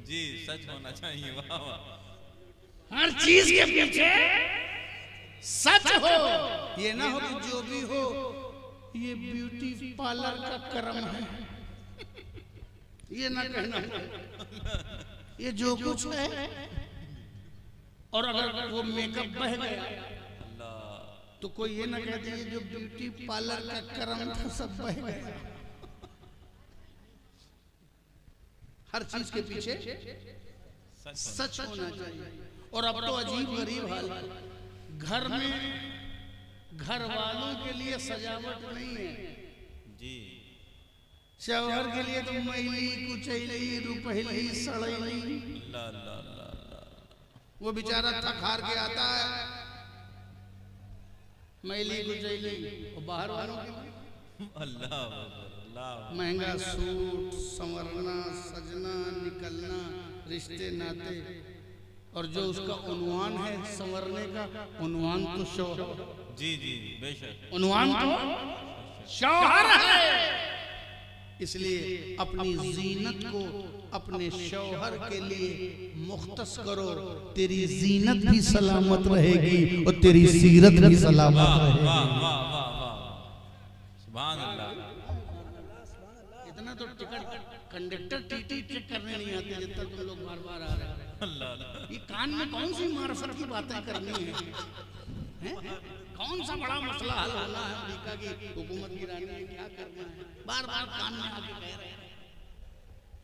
जी, सच होना चाहिए। वाह वाह, हर चीज के पीछे सच हो, ये ना हो कि जो भी हो ये ब्यूटी पार्लर का कर्म है, ये ना कहना। ये जो कुछ है, और अगर वो मेकअप बह गया तो कोई ये ना कहते ये जो ब्यूटी पार्लर का कर्म था सब बह गया। हर चीज के पीछे सच होना चाहिए। और अब तो अजीब गरीब हाल, घर में घर वालों के लिए सजावट नहीं है जी, शौहर के लिए तो मैली कुचैली रुपहली सड़ैली, ला ला ला, वो बेचारा थक हार के आता है, मैली गुजैली, और बाहर वालों के लिए अल्लाह अल्लाह, महंगा सूट, संवरना, सजना, निकलना, रिश्ते नाते, और जो उसका उन्वान है संवरने का, उन्वान तो शौहर, जी जी बेशक, उन्वान तो शौहर है। इसलिए अपनी जीनत को अपने शौहर के लिए मुख्तस करो, तेरी जीनत भी सलामत रहेगी और तेरी सीरत भी सलामत रहेगी। वाह वाह वाह वाह, सुभान अल्लाह। इतना तो टिकट कंडक्टर टीटी चेक करने नहीं आते जितना तुम लोग बार बार आ रहे हैं। अल्लाह अल्लाह, ये कान में कौन सी मार्फत की बातें करनी है, हैं? कौन सा बड़ा मसला हल होना है, अमेरिका की हुकूमत गिरानी है, क्या करना है, बार बार कान में आके कह रहे हैं।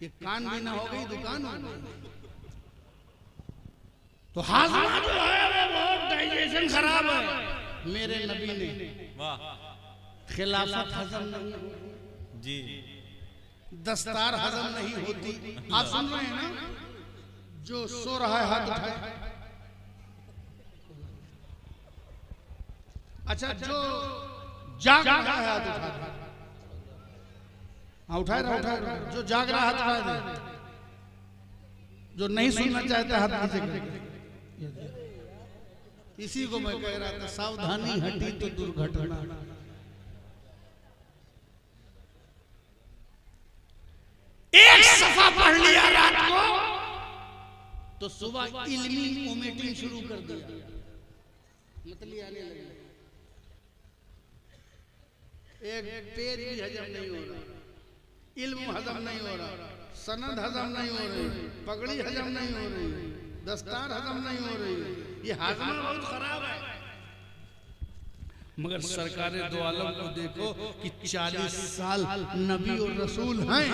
ये कान भी ना हो गई दुकान हो गई। तो हाजमा जो है वो बहुत डाइजेशन खराब है। मेरे नबी ने वाह खिलाफत हजम नहीं होती, जी, दस्तार हजम नहीं होती। आप सुन रहे हैं ना? जो सो रहा है हाथ उठाए। अच्छा, जो जाग रहा है हाथ उठा, हाँ उठाए रहा, उठाए रहा। जो जाग रहा है हाथ उठाए दे, जो नहीं सुनना चाहता हाथ नीचे कर। इसी को मैं कह रहा था, सावधानी हटी तो दुर्घटना। एक सफा पढ़ लिया रात को तो सुबह इल्मी वोमिटिंग शुरू कर दिया, मतलब आने लगे। एक पेज भी हजम नहीं हो रहा, इल्म हजम नहीं हो रहा, सनद हजम नहीं हो रही, पगड़ी हजम नहीं हो रही, दस्तार हजम नहीं हो रही। ये हाजमा बहुत खराब है। मगर सरकार दो आलम को देखो कि 40 साल नबी और रसूल हैं,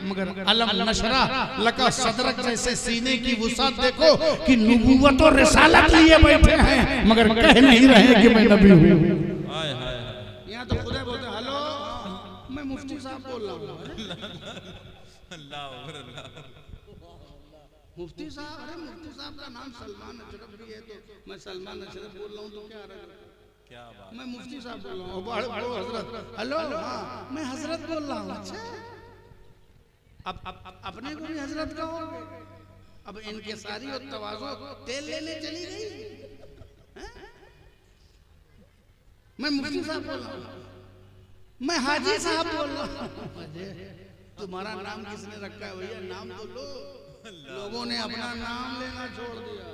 मगर अलम नशरा लका सदरक जैसे सीने की वुसात देखो कि नबूवत और रिसालत लिए बैठे हैं, मगर कह नहीं रहे कि मैं नबी हूँ। हाय हाय, यहाँ तो खुदा बोलते हेलो मैं मुफ्ती साहब बोल रहा हूँ। अल्लाह अल्लाह, मुफ्ती साहब, अरे मुफ्ती साहब का नाम सलमान अशरफ भी है, तो मैं सलमान अशरफ बोल रहा हूँ तो क्या रहा? क्या बात। मैं मुफ्ती साहब बोल रहा हूँ। बड़े बड़े हजरत, हेलो, हाँ मैं हजरत बोल रहा हूँ। अच्छा, अब अपने को भी हजरत कहोगे? अब इनके सारी और तवाज़ो तेल लेने चली गई। मैं मुफ्ती साहब बोल रहा हूँ, मैं हाजी साहब बोल रहा हूँ। तुम्हारा नाम किसने रखा है भैया? नाम तो लो। लोगों ने अपना नाम लेना छोड़ दिया।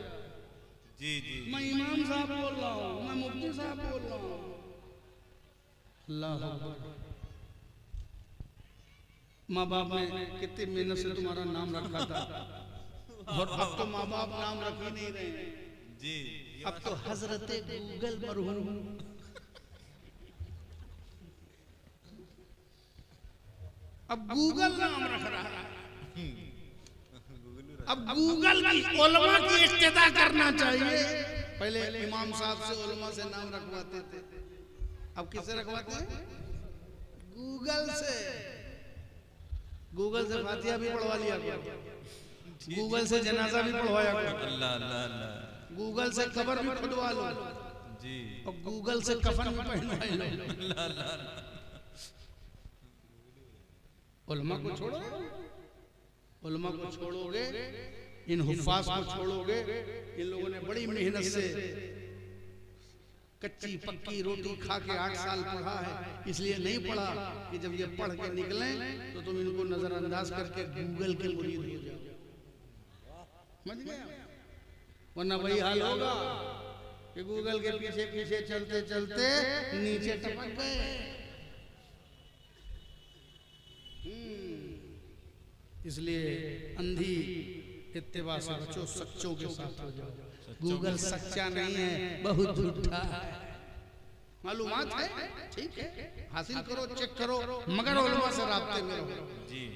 जी जी। मैं इमाम साहब बोल रहा हूँ, मैं मुफ्ती साहब बोल रहा हूँ। अल्लाह अकबर। माँ बाप ने कितनी मेहनत से तुम्हारा नाम रखा था, और अब तो माँ बाप नाम रख ही नहीं रहे जी। अब तो हजरत गूगल पर हूँ। अब गूगल नाम रख रहा है। अब गूगल की उलमा की इक्तिदा करना चाहिए। पहले इमाम साहब से उलमा से नाम रखवाते थे, अब किससे रखवाते हैं? गूगल से। गूगल से फातिहा भी पढ़वा लिया करो, गूगल से जनाजा भी पढ़वाया करो, अल्लाह अल्लाह अल्लाह। गूगल से कब्र भी खुदवा लो जी, और गूगल से कफन भी पहनवा लो। अल्लाह अल्लाह। उलमा को छोड़ो, उलमा को छोड़ोगे, इन हुफ्फाज को छोड़ोगे। इन लोगों ने बड़ी मेहनत से कच्ची पक्की रोटी खा के 8 साल पढ़ा है, इसलिए नहीं पढ़ा कि जब ये पढ़ के निकले तो तुम इनको नजरअंदाज करके गूगल के मुरीद हो जाओ। समझ गए? वरना वही हाल होगा कि गूगल के पीछे पीछे चलते चलते नीचे टपक गए। इसलिए अंधी इत्तिबा से बचो, सच्चों के साथ हो जाओ। गूगल सच्चा नहीं है, बहुत झूठा है। मालूमात है, ठीक है, हासिल करो, चेक करो, मगर उलमा से राब्ते में रहो।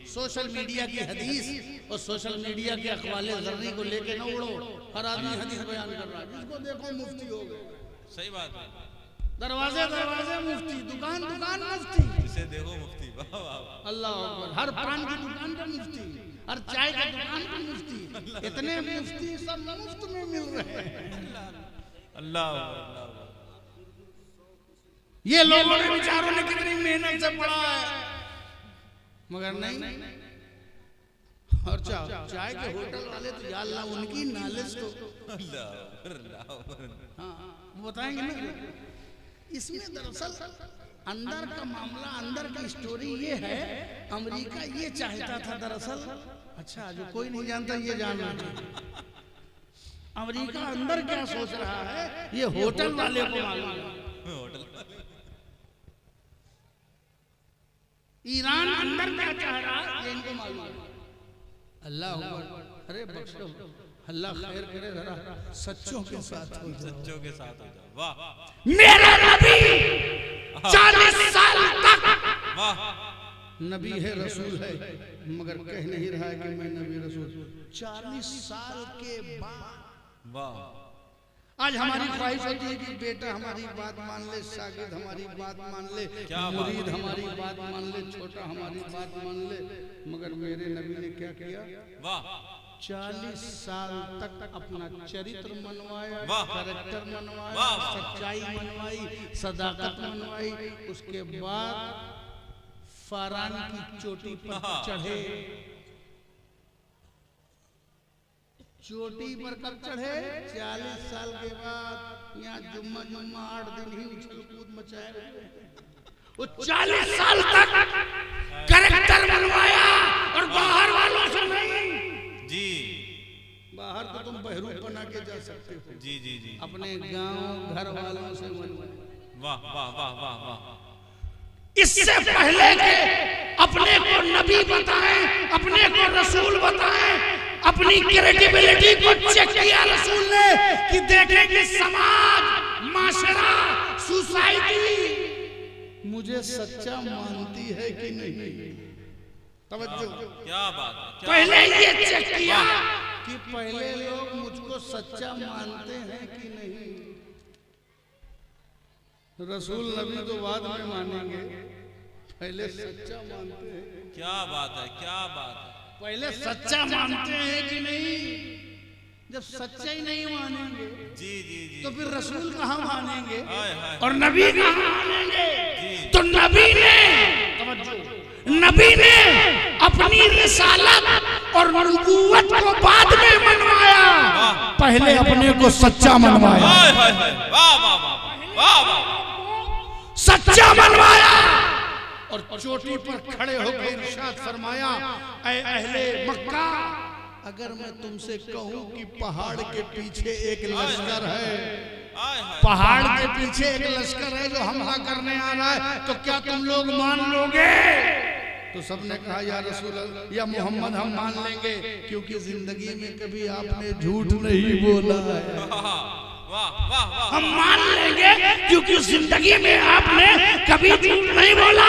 सोशल मीडिया की हदीस और सोशल मीडिया के अखवाले ज़र्री को लेके न उड़ो। हर आदमी हदीस बयान कर रहा है, जिसको देखो मुफ्ती हो गए। सही बात है। दरवाजे दरवाजे मुफ्ती, दुकान दुकान मुफ्ती, जिसे देखो मुफ्ती। वाह वाह। अल्लाह अकबर। हर पान की दुकान पर मुफ्ती, हर चाय की दुकान पर मुफ्ती। इतने मुफ्ती सब मुफ्त में मिल रहे हैं। अल्लाह अल्लाह। ये लोगों ने बेचारों ने कितनी मेहनत से पढ़ा है, मगर नहीं। और चाय के होटल वाले तो या अल्लाह उनकी नॉलेज तो हाँ वो बताएंगे ना। इसमें दरअसल अंदर का मामला, अंदर की स्टोरी ये है, अमेरिका ये चाहता था दरअसल। अच्छा, जो कोई नहीं जानता ये जानना चाहिए। अमेरिका अंदर क्या सोच रहा है ये होटल वाले को मालूम है। ईरान अंदर क्या चाह रहा है ये इनको मालूम है। अल्लाह अकबर। अरे बख्शो, अल्लाह खैर करे, जरा सच्चों के साथ हो जाओ, सच्चों के साथ हो जाओ। वाह। मेरा नबी 40 साल तक वाह। नबी है, रसूल है, मगर कह नहीं रहा है कि मैं नबी रसूल। 40 साल के बाद वाह। आज हमारी ख्वाहिश होती है कि बेटा हमारी बात मान ले, शागिर्द हमारी बात मान ले, मुरीद हमारी बात मान ले, छोटा हमारी बात मान ले, मगर मेरे नबी ने क्या किया? वाह। 40 साल तक अपना चरित्र मनवाया, वाह। कैरेक्टर मनवाया, वाह। सच्चाई मनवाई, सदाकत मनवाई। उसके बाद फरान की चोटी पर चढ़े। चोटी पर कब चढ़े? 40 साल के बाद। यहाँ जुम्मा 8 दिन ही उछल कूद मचाए। वो 40 साल तक कैरेक्टर बनवाया, और बाहर वालों से नहीं। जी। बाहर तो तुम बहरूप बना के जा सकते हो, जी जी जी। अपने गांव घर वालों से बनवाए। वाह वाह वाह वाह वाह। इससे पहले के अपने को नबी बताएं, अपने को रसूल बताएं, अपनी क्रेडिबिलिटी को चेक किया रसूल ने कि देखें कि समाज, माशरा, सोसाइटी मुझे सच्चा मानती है कि नहीं। तवज्जो, क्या बात है। पहले ये चेक किया कि पहले लोग मुझको सच्चा मानते हैं कि नहीं। रसूल नबी तो बाद में मानेंगे, पहले सच्चा मानते हैं। क्या बात है, क्या बात है। पहले सच्चा मानते हैं कि नहीं। जब सच्चा ही नहीं मानेंगे जी जी जी तो फिर रसूल कहाँ मानेंगे हाय हाय और नबी कहाँ मानेंगे? जी तो नबी ने अपनी रिसालत और नबूवत को बाद में मनवाया, पहले अपने को सच्चा मनवाया। हाय हाय हाय वाह वाह वाह वाह वाह सच्चा मनवाया और चोटी पर खड़े होकर इरशाद फरमाया, ऐ अहले मक्का, अगर मैं तुमसे कहूं कि पहाड़ के पीछे एक लश्कर है, हाय हाय पहाड़ के पीछे एक लश्कर है जो हमला करने आ रहा है, तो क्या तुम लोग मान लोगे? तो सबने कहा या रसूल या मोहम्मद हम मान लेंगे, क्योंकि जिंदगी में कभी आपने झूठ नहीं बोला है। वाह वाह वाह हम मान लेंगे क्योंकि जिंदगी में आपने कभी झूठ नहीं बोला।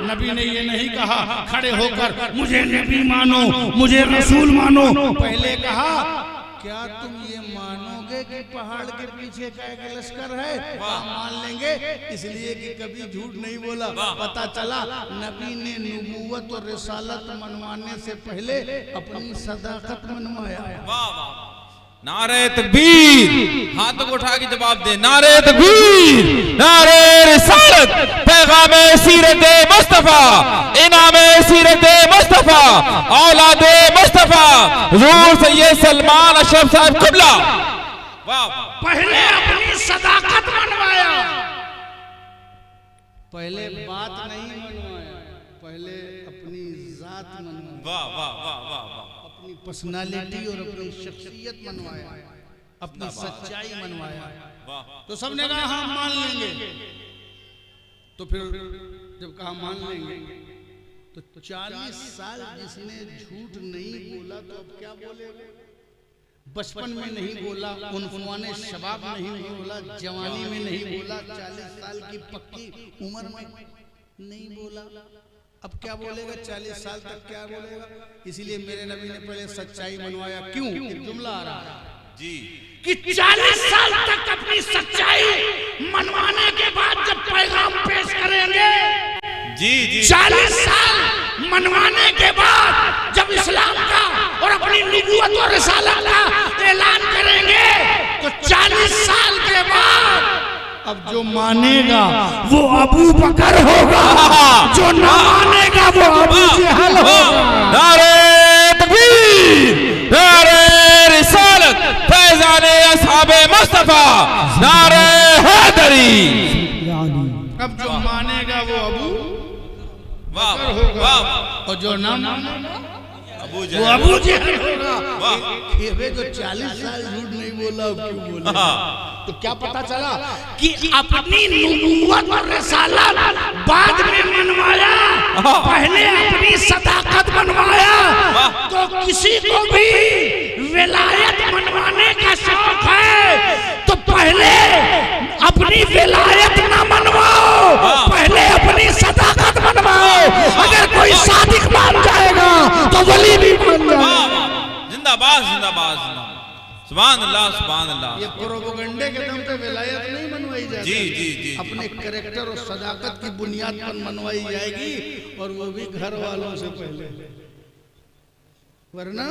नबी ने ये नहीं कहा खड़े होकर मुझे नबी मानो, मुझे रसूल मानो। पहले कहा क्या तुम ये मानोगे कि पहाड़ के पीछे का एक लश्कर है? मान लेंगे, इसलिए कि कभी झूठ नहीं बोला। पता चला नबी ने नबूवत और रिसालत मनवाने से पहले अपनी सदाकत मनवाया। वाह वाह नारे तकबीर, हाथों को उठा के जवाब दे, नारे तकबीर, नारे रिसालत, पैगाम सीरत मुस्तफा, इनाम सीरत मुस्तफा, औलाद मुस्तफा, हुजूर सैयद सलमान अशरफ साहब क़िबला। वाह पहले अपनी सदाकत मनवाया, पहले बात नहीं मनवाया, पहले अपनी जात मनवाया, वाह वाह वाह वाह वाह अपनी पर्सनालिटी और अपनी शख्सियत मनवाया, अपनी सच्चाई मनवाया। वाह तो सबने कहा हाँ मान लेंगे। तो फिर जब कहा मान लेंगे तो 40 साल जिसने झूठ नहीं बोला तो अब क्या बोलेगा? बचपन में नहीं बोला, उन्फुआने शबाब नहीं बोला, जवानी में नहीं बोला, 40 साल की पक्की उम्र में नहीं बोला, अब क्या बोलेगा? 40 साल तक क्या बोलेगा? इसीलिए मेरे नबी ने पहले सच्चाई मनवाया। क्यों? एक जुमला आ रहा है जी कि 40 साल तक अपनी सच्चाई मनवाने के बाद जब पैगाम पेश करेंगे, जी जी 40 साल मनवाने के बाद जब इस्लाम का और अपनी नबूवत और रिसालत का ऐलान करेंगे, तो 40 साल के बाद अब जो मानेगा वो अबू बकर होगा, जो ना मानेगा वो अबू जहल होगा। नारे तकबीर, नारे रिसालत, फैज़ाने अस्हाबे मुस्तफा, नारे हैदरी। अब जो मानेगा वो अबू वाह बकर वाह होगा और जो ना मानेगा अबू वो जहल। अबू जहल होगा। वाह ये वे जो 40 साल झूठ नहीं बोला अब क्यों बोला? हाँ। तो क्या पता चला कि अपनी नबूवत और रिसालत बाद में मनवाया, पहले अपनी सदाकत मनवाया। तो किसी को भी विलायत मनवाने का शौक है तो पहले अपनी विलायत ना मनवाओ, पहले अपनी सदाकत मनवाओ। अगर कोई सादिक मान जाएगा तो वली भी मान जाएगा। जिंदाबाद जिंदाबाद सुभान अल्लाह सुभान अल्लाह। ये प्रोपेगेंडे के दम पे विलायत नहीं मनवाई जाएगी, जी जी जी अपने कैरेक्टर और सदाकत की बुनियाद पर मनवाई जाएगी, और वो भी घर वालों से पहले, वरना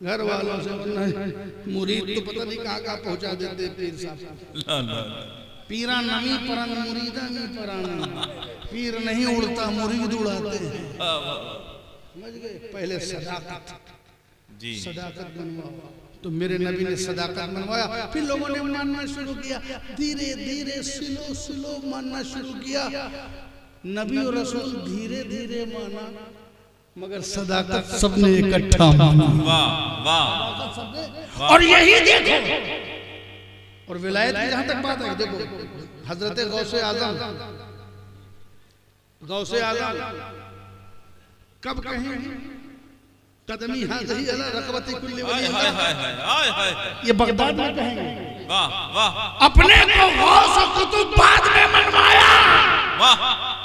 घर वालों से मुरीद तो पता नहीं कहाँ कहाँ पहुँचा देते पीर साहब। पीरा नमी परन मुरीदा नहीं पराना, पीर नहीं उड़ता मुरीद उड़ाते हैं। समझ गए? पहले सदाकत, जी सदाकत मनवाओ। तो मेरे नबी ने सदाकत मनवाया, फिर लोगों ने मानना शुरू किया, धीरे धीरे स्लो स्लो मानना शुरू किया। नबी और रसूल धीरे धीरे माना, मगर सदाकत सबने इकट्ठा माना। वाह वाह और यही देखो, और विलायत की जहां तक बात है, देखो हजरत गौसे आजम, गौसे आजम कब कहें कदमी हाज़ी अला रक़बती कुल्ली वली, हाय हाय हाय हाय हाय ये बगदाद में कहेंगे। वाह वाह अपने को गौस और कुतुब बाद में मनवाया, वाह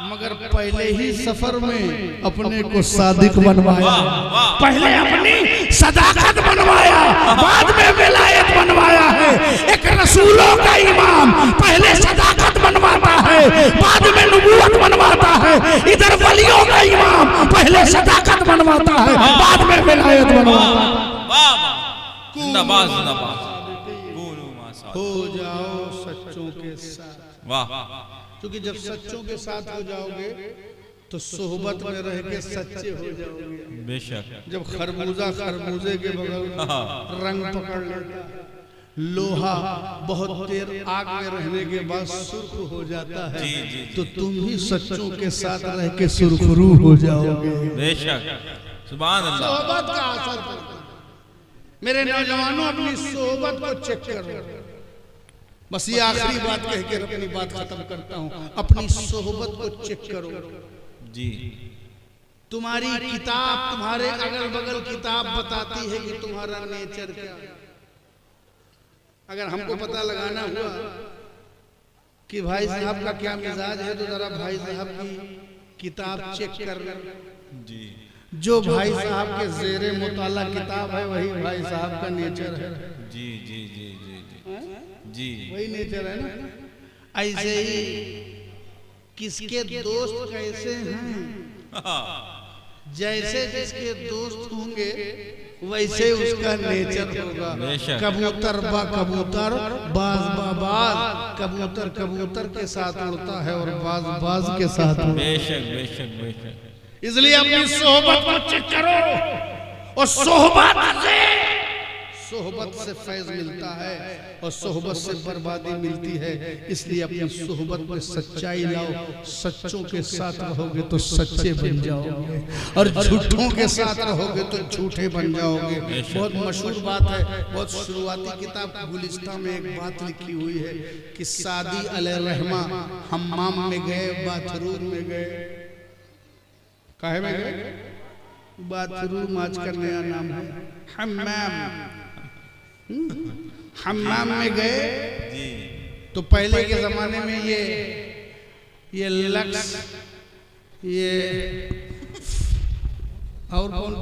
मगर पहले ही सफर में अपने को सादिक बनवाया। वाह पहले अपनी सदाकत बनवाया, बाद में विलायत बनवाया है। एक रसूलों का इमाम पहले सदाकत बनवाता है, बाद में नबूवत बनवाता है। इधर वलियों का इमाम पहले सदाकत बनवाता है, बाद में विलायत बनवाता है। वाह जिंदाबाद जिंदाबाद। हो जाओ सच्चों के साथ। वाह। क्योंकि जब सच्चों के साथ हो जाओगे तो सोहबत में रह के सच्चे हो जाओगे। बेशक। जब खरबूजा खरबूजे के बगल रंग पकड़ लेता, लोहा बहुत देर आग में रहने के बाद सुर्ख हो जाता है, तो तुम भी सच्चों के साथ रह के सुरखरू हो जाओगे। बेशक। सुभान अल्लाह। सोहबत का असर पड़ता है। मेरे नौजवानों, अपनी सोहबत को चेक करो। बस ये आखिरी बात कह के अपनी बात खत्म करता हूँ। अपनी सोहबत को चेक करो जी। तुम्हारी किताब, तुम्हारे अगल बगल किताब बताती है कि तुम्हारा नेचर क्या है। अगर हमको पता लगाना हुआ कि भाई साहब का क्या मिजाज है, तो जरा भाई साहब की किताब चेक कर जी। जो भाई साहब के जेरे मुताला किताब है, वही भाई साहब का नेचर है। जी जी जी जी जी जी, वही नेचर है ना। ऐसे ही किसके दोस्त कैसे हैं, जैसे जिसके दोस्त होंगे वैसे उसका नेचर होगा। कबूतर बा कबूतर, बाज बा बाज। कबूतर कबूतर के साथ उड़ता है और बाज बाज के साथ। बेशक बेशक बेशक। इसलिए अपनी सोहबत को चेक करो, और सोहबत से फैज मिलता है और सोहबत से बर्बादी मिलती है। इसलिए अपनी सोहबत में सच्चाई लाओ। सच्चों के साथ रहोगे तो सच्चे बन जाओगे, और झूठों के साथ रहोगे तो झूठे बन जाओगे। बहुत मशहूर बात है, बहुत शुरुआती किताब गुलिस्तान में एक बात लिखी हुई है कि सादी अलैहिर्रहमा हम्माम में गए, बाथरूम में गए। काहे में गए? बाथरूम आज का नया नाम है हम्माम। हम्माम में गए तो पहले के जमाने में ये लक्स, ये और कौन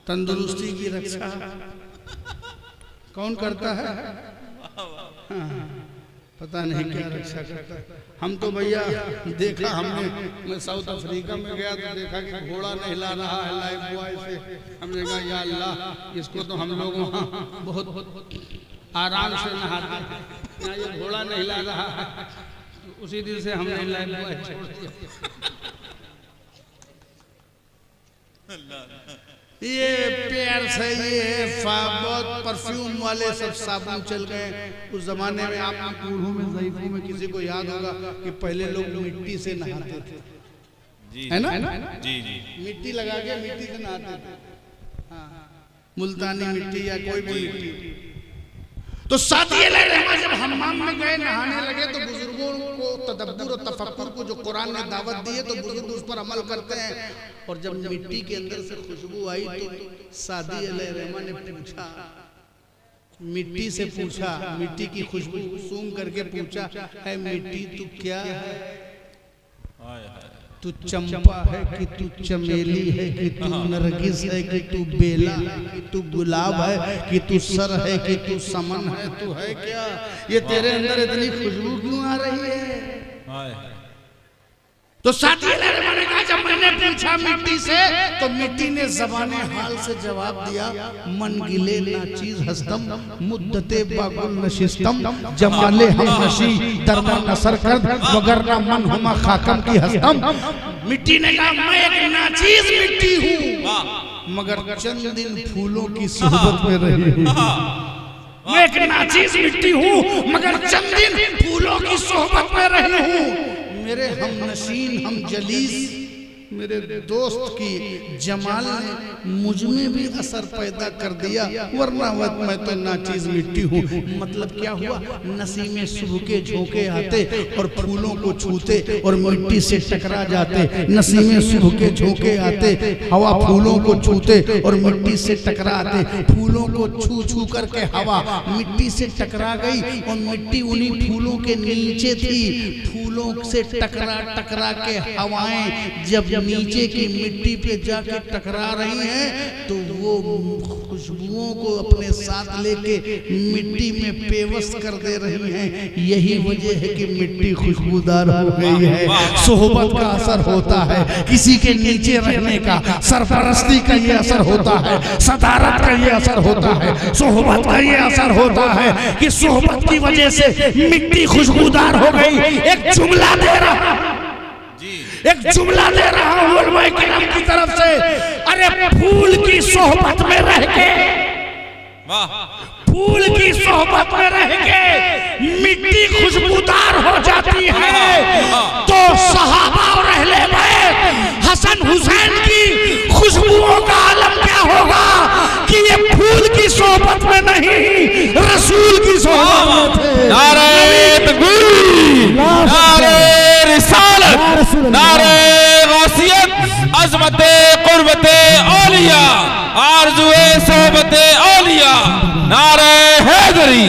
तंदुरुस्ती की रक्षा कौन करता है? पता नहीं क्या रक्षा करता है। हम तो भैया देखा, हमने, मैं साउथ अफ्रीका में गया तो देखा कि घोड़ा नहला रहा है लाइफ बॉय से। हमने कहा या अल्लाह, इसको तो हम लोग वहाँ बहुत आराम से नहाते हैं, यहाँ ये घोड़ा नहला रहा है। उसी दिन से हमने लाइफ बॉय छोड़ दिया। ये प्यार से ये बहुत परफ्यूम वाले सब साबुन चल गए। उस जमाने में आप बूढ़ों में ज़ईफों में किसी को याद होगा कि पहले लोग मिट्टी से नहाते थे, है ना? जी जी। मिट्टी लगा के मिट्टी से नहाते थे, मुल्तानी मिट्टी या कोई भी मिट्टी। तो साथी जब हम्माम में गए, नहाने लगे, तो बुजुर्गों को तदब्बुर और तफक्कुर को जो कुरान ने दावत दी है, तो बुजुर्ग उस पर अमल करते हैं। और जब मिट्टी के अंदर से खुशबू आई तो सादी अलैहिर्रहमा ने पूछा, मिट्टी से पूछा, मिट्टी की खुशबू सूंघ करके पूछा, है मिट्टी तू क्या है? तू चंपा है कि तू चमेली है कि तू नरगिस है कि तू बेला है कि तू गुलाब है कि तू सर है कि तू समन है, तू है क्या? ये तेरे अंदर इतनी खुशबू क्यों आ रही है? तो साथी ने कहा, जब मैंने पूछा मिट्टी से, तो मिट्टी ने ज़बाने हाल से जवाब दिया, मन गिले नाचीज हस्तम मुद्दते बागुल नशिस्तम जमाले हम नशी दरमा नसर कर वगरना मन हुमा खाकम की हस्तम। मिट्टी ने कहा, मैं एक नाचीज मिट्टी हूँ, मगर चंद दिन फूलों की सोहबत में रही हूँ। मैं एक नाचीज मिट्टी हूँ, मगर चंद दिन फूलों की सोहबत में रही हूँ। मेरे हम नशीन हम जलीस, मेरे दोस्त की जमाल ने मुझ में भी असर पैदा कर दिया, वरना मैं तो नाचीज मिट्टी हूँ। मतलब क्या हुआ? नसीमें सुबह के झोंके आते और फूलों को छूते और मिट्टी से टकरा जाते। नसीमें सुबह के झोंके आते, हवा फूलों को छूते और मिट्टी से टकराते। फूलों को छू छू करके हवा मिट्टी से टकरा गई और मिट्टी उन्हीं फूलों के नीचे थी। फूलों से टकरा टकरा के हवाएं जब नीचे की मिट्टी पे जाके टकरा रही हैं तो वो खुशबुओं को अपने साथ लेके मिट्टी में पेवस्त कर दे रही हैं। यही वजह है कि मिट्टी खुशबूदार हो गई है। सोहबत का असर होता है, किसी के नीचे रहने का, सरपरस्ती का ये असर होता है, सदारत का ये असर होता है, सोहबत का ये असर होता है कि सोहबत की वजह से मिट्टी खुशबूदार हो गई। एक जुमला दे रहा हूं उलमाए किराम की तरफ से, अरे फूल की सोहबत में रह के, फूल की सोहबत में रह के मिट्टी खुशबूदार हो जाती है, तो सहाबा और अहले बैत हसन हुसैन की खुशबुओं का आलम क्या होगा कि ये फूल की सोहबत में नहीं, रसूल की सोहबत में। नारे तकबीर, नारे रिसालत, नारे गौसियत, अज़मते क़ुर्बते औलिया, आरज़ुए सोहबते औलिया, नारे हैदरी।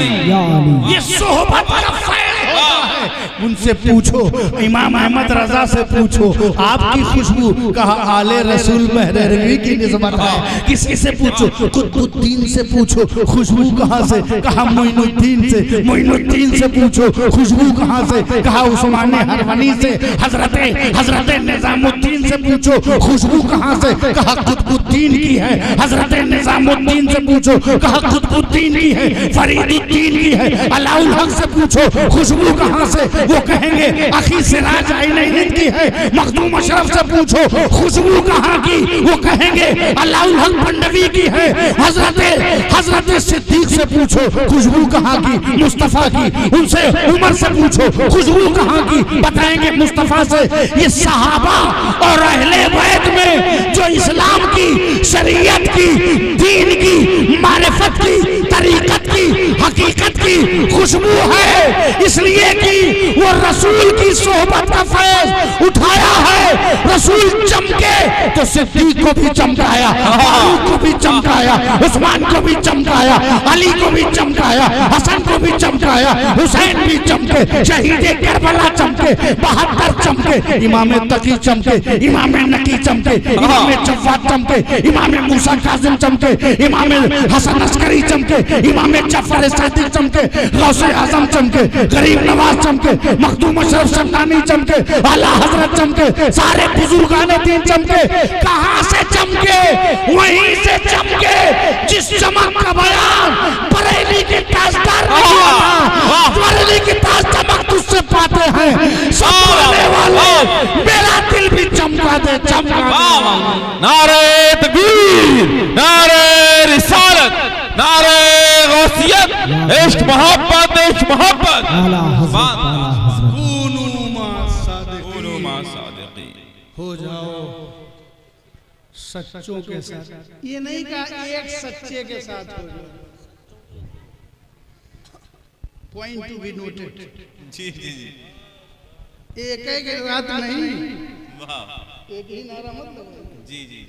ये सोहबत का फैज़ होता है। उनसे पूछो, इमाम अहमद रजा से पूछो, आपकी खुशबू कहा आले रसूल महरवी की निस्बत है। किसी से पूछो, कुतुबुद्दीन से पूछो खुशबू कहाँ से, कहा मोइनुद्दीन से। मोइनुद्दीन से पूछो खुशबू कहाँ से, कहा उस्मान हरवनी से। हजरत निजामुद्दीन से पूछो खुशबू कहाँ से, कहा कुतुबुद्दीन की है। हजरत निजामुद्दीन से पूछो, कहा कुतुबुद्दीन की है, फरीदुद्दीन की है। अलाउल हक से पूछो खुशबू कहाँ से, वो कहेंगे अखी सिराज आइन हिंद की है। मखदूम अशरफ से पूछो खुशबू कहाँ की, वो कहेंगे अलाउल हक पंडवी की है। हजरत सिद्दीक से पूछो खुशबू कहाँ की, मुस्तफा की। उनसे उमर से पूछो खुशबू कहाँ की, बताएंगे मुस्तफा से। ये सहाबा और अहले बैत में जो इस्लाम की, शरीयत की, दीन की, मारिफत की, तरीकत की, हकीकत की खुशबू है, इसलिए कि वो रसूल की सोहबत का फैज़ उठाया है। रसूल चमके तो सिद्दीक को भी चमकाया, फारूक को भी चमकाया, उस्मान को भी चमकाया, अली को भी चमकाया, हसन को भी चमकाया, हुसैन भी चमके, शहीद करबला चमके, 72 चमके, इमाम तकी चमके, इमाम नकी चमके, इमाम जव्वाद चमके, इमाम मूसा काज़िम चमके, इमाम हसन अस्करी चमके, इमाम जफर सादिक चमके, गौसे आजम चमके, गरीब नवाज चमके, मखदूम अशरफ शमनानी चमके, आला हजरत चमके, सारे बुजुर्गाने दीन चमके। कहां से चमके? वहीं से चमके जिस चमक का बयान बरेली के ताजदार ने किया था। बरेली की ताज चमक तुझसे पाते हैं सामने वाले, मेरा दिल भी चमका दे, चमका दे। नारे तकबीर, नारे रिसालत, नारे गौसियत, इश्क मोहब्बत, इश्क मोहब्बत। हो जाओ सच्चों के साथ। ये नहीं कहा एक सच्चे के साथ हो जाओ। Point to be noted. जी जी जी, एक रात नहीं, एक ही नारा मत लगाओ। जी जी,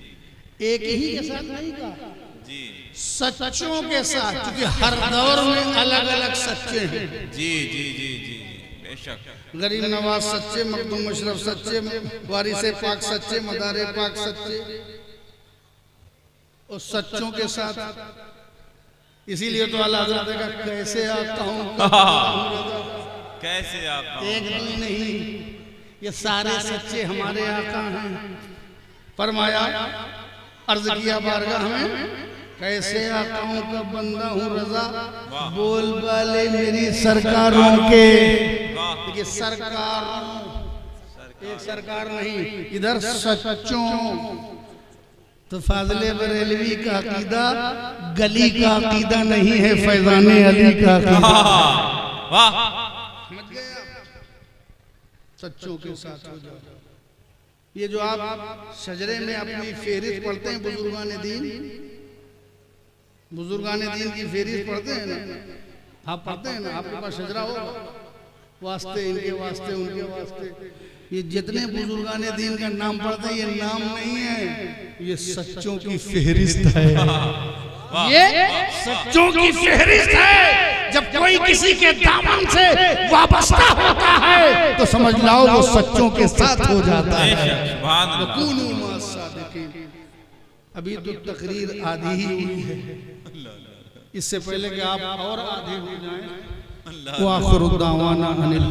एक ही के साथ नहीं कहा जी, सच्चों के साथ, क्योंकि हर दौर में अलग अलग सच्चे हैं। जी जी जी जी, बेशक। गरीब नवाज सच्चे, मखदूम अशरफ सच्चे, वारिसे पाक सच्चे, मदारे पाक सच्चे, और सच्चों के साथ। इसीलिए तो आला हज़रत का कैसे आता हूँ, कैसे आता हूँ, एक भी नहीं, ये सारे सच्चे हमारे आका हैं। फरमाया, अर्ज किया बारगाह में, कैसे आका हूँ का बंदा हूँ रजा, बोल वाले मेरी सरकारों के। देखिए सरकारों, एक सरकार नहीं, इधर सच्चों। तो फाज़िले बरेलवी का अकीदा गली का अकीदा नहीं है, फैज़ाने अली का अकीदा। समझ गए आप? सच्चों के साथ हो जाओ। ये जो आप शजरे में अपनी फेहरिस्त पढ़ते हैं, बुजुर्गाने दीन, बुजुर्गाने दीन की फेहरिस्त पढ़ते हैं ना, आप पढ़ते हैं ना, आपके पास शजरा हो, वास्ते इनके वास्ते, उनके वास्ते। ये जितने बुजुर्गाने दीन का नाम पढ़ते हैं, ये नाम नहीं है, ये सच्चों की फेहरिस्त है। ये सच्चों की फेहरिस्त है। जब कोई किसी के दामन से वाबस्ता होता है जाए तो समझ लाओ वो सच्चों के साथ हो जाता है। बेशक, सुभान अल्लाह। वकूनू मअस सादिकीन। अभी तो तकरीर आधी ही हुई है, इससे पहले कि आप और आधे हो जाएं। व आखिरु दावाना अनिल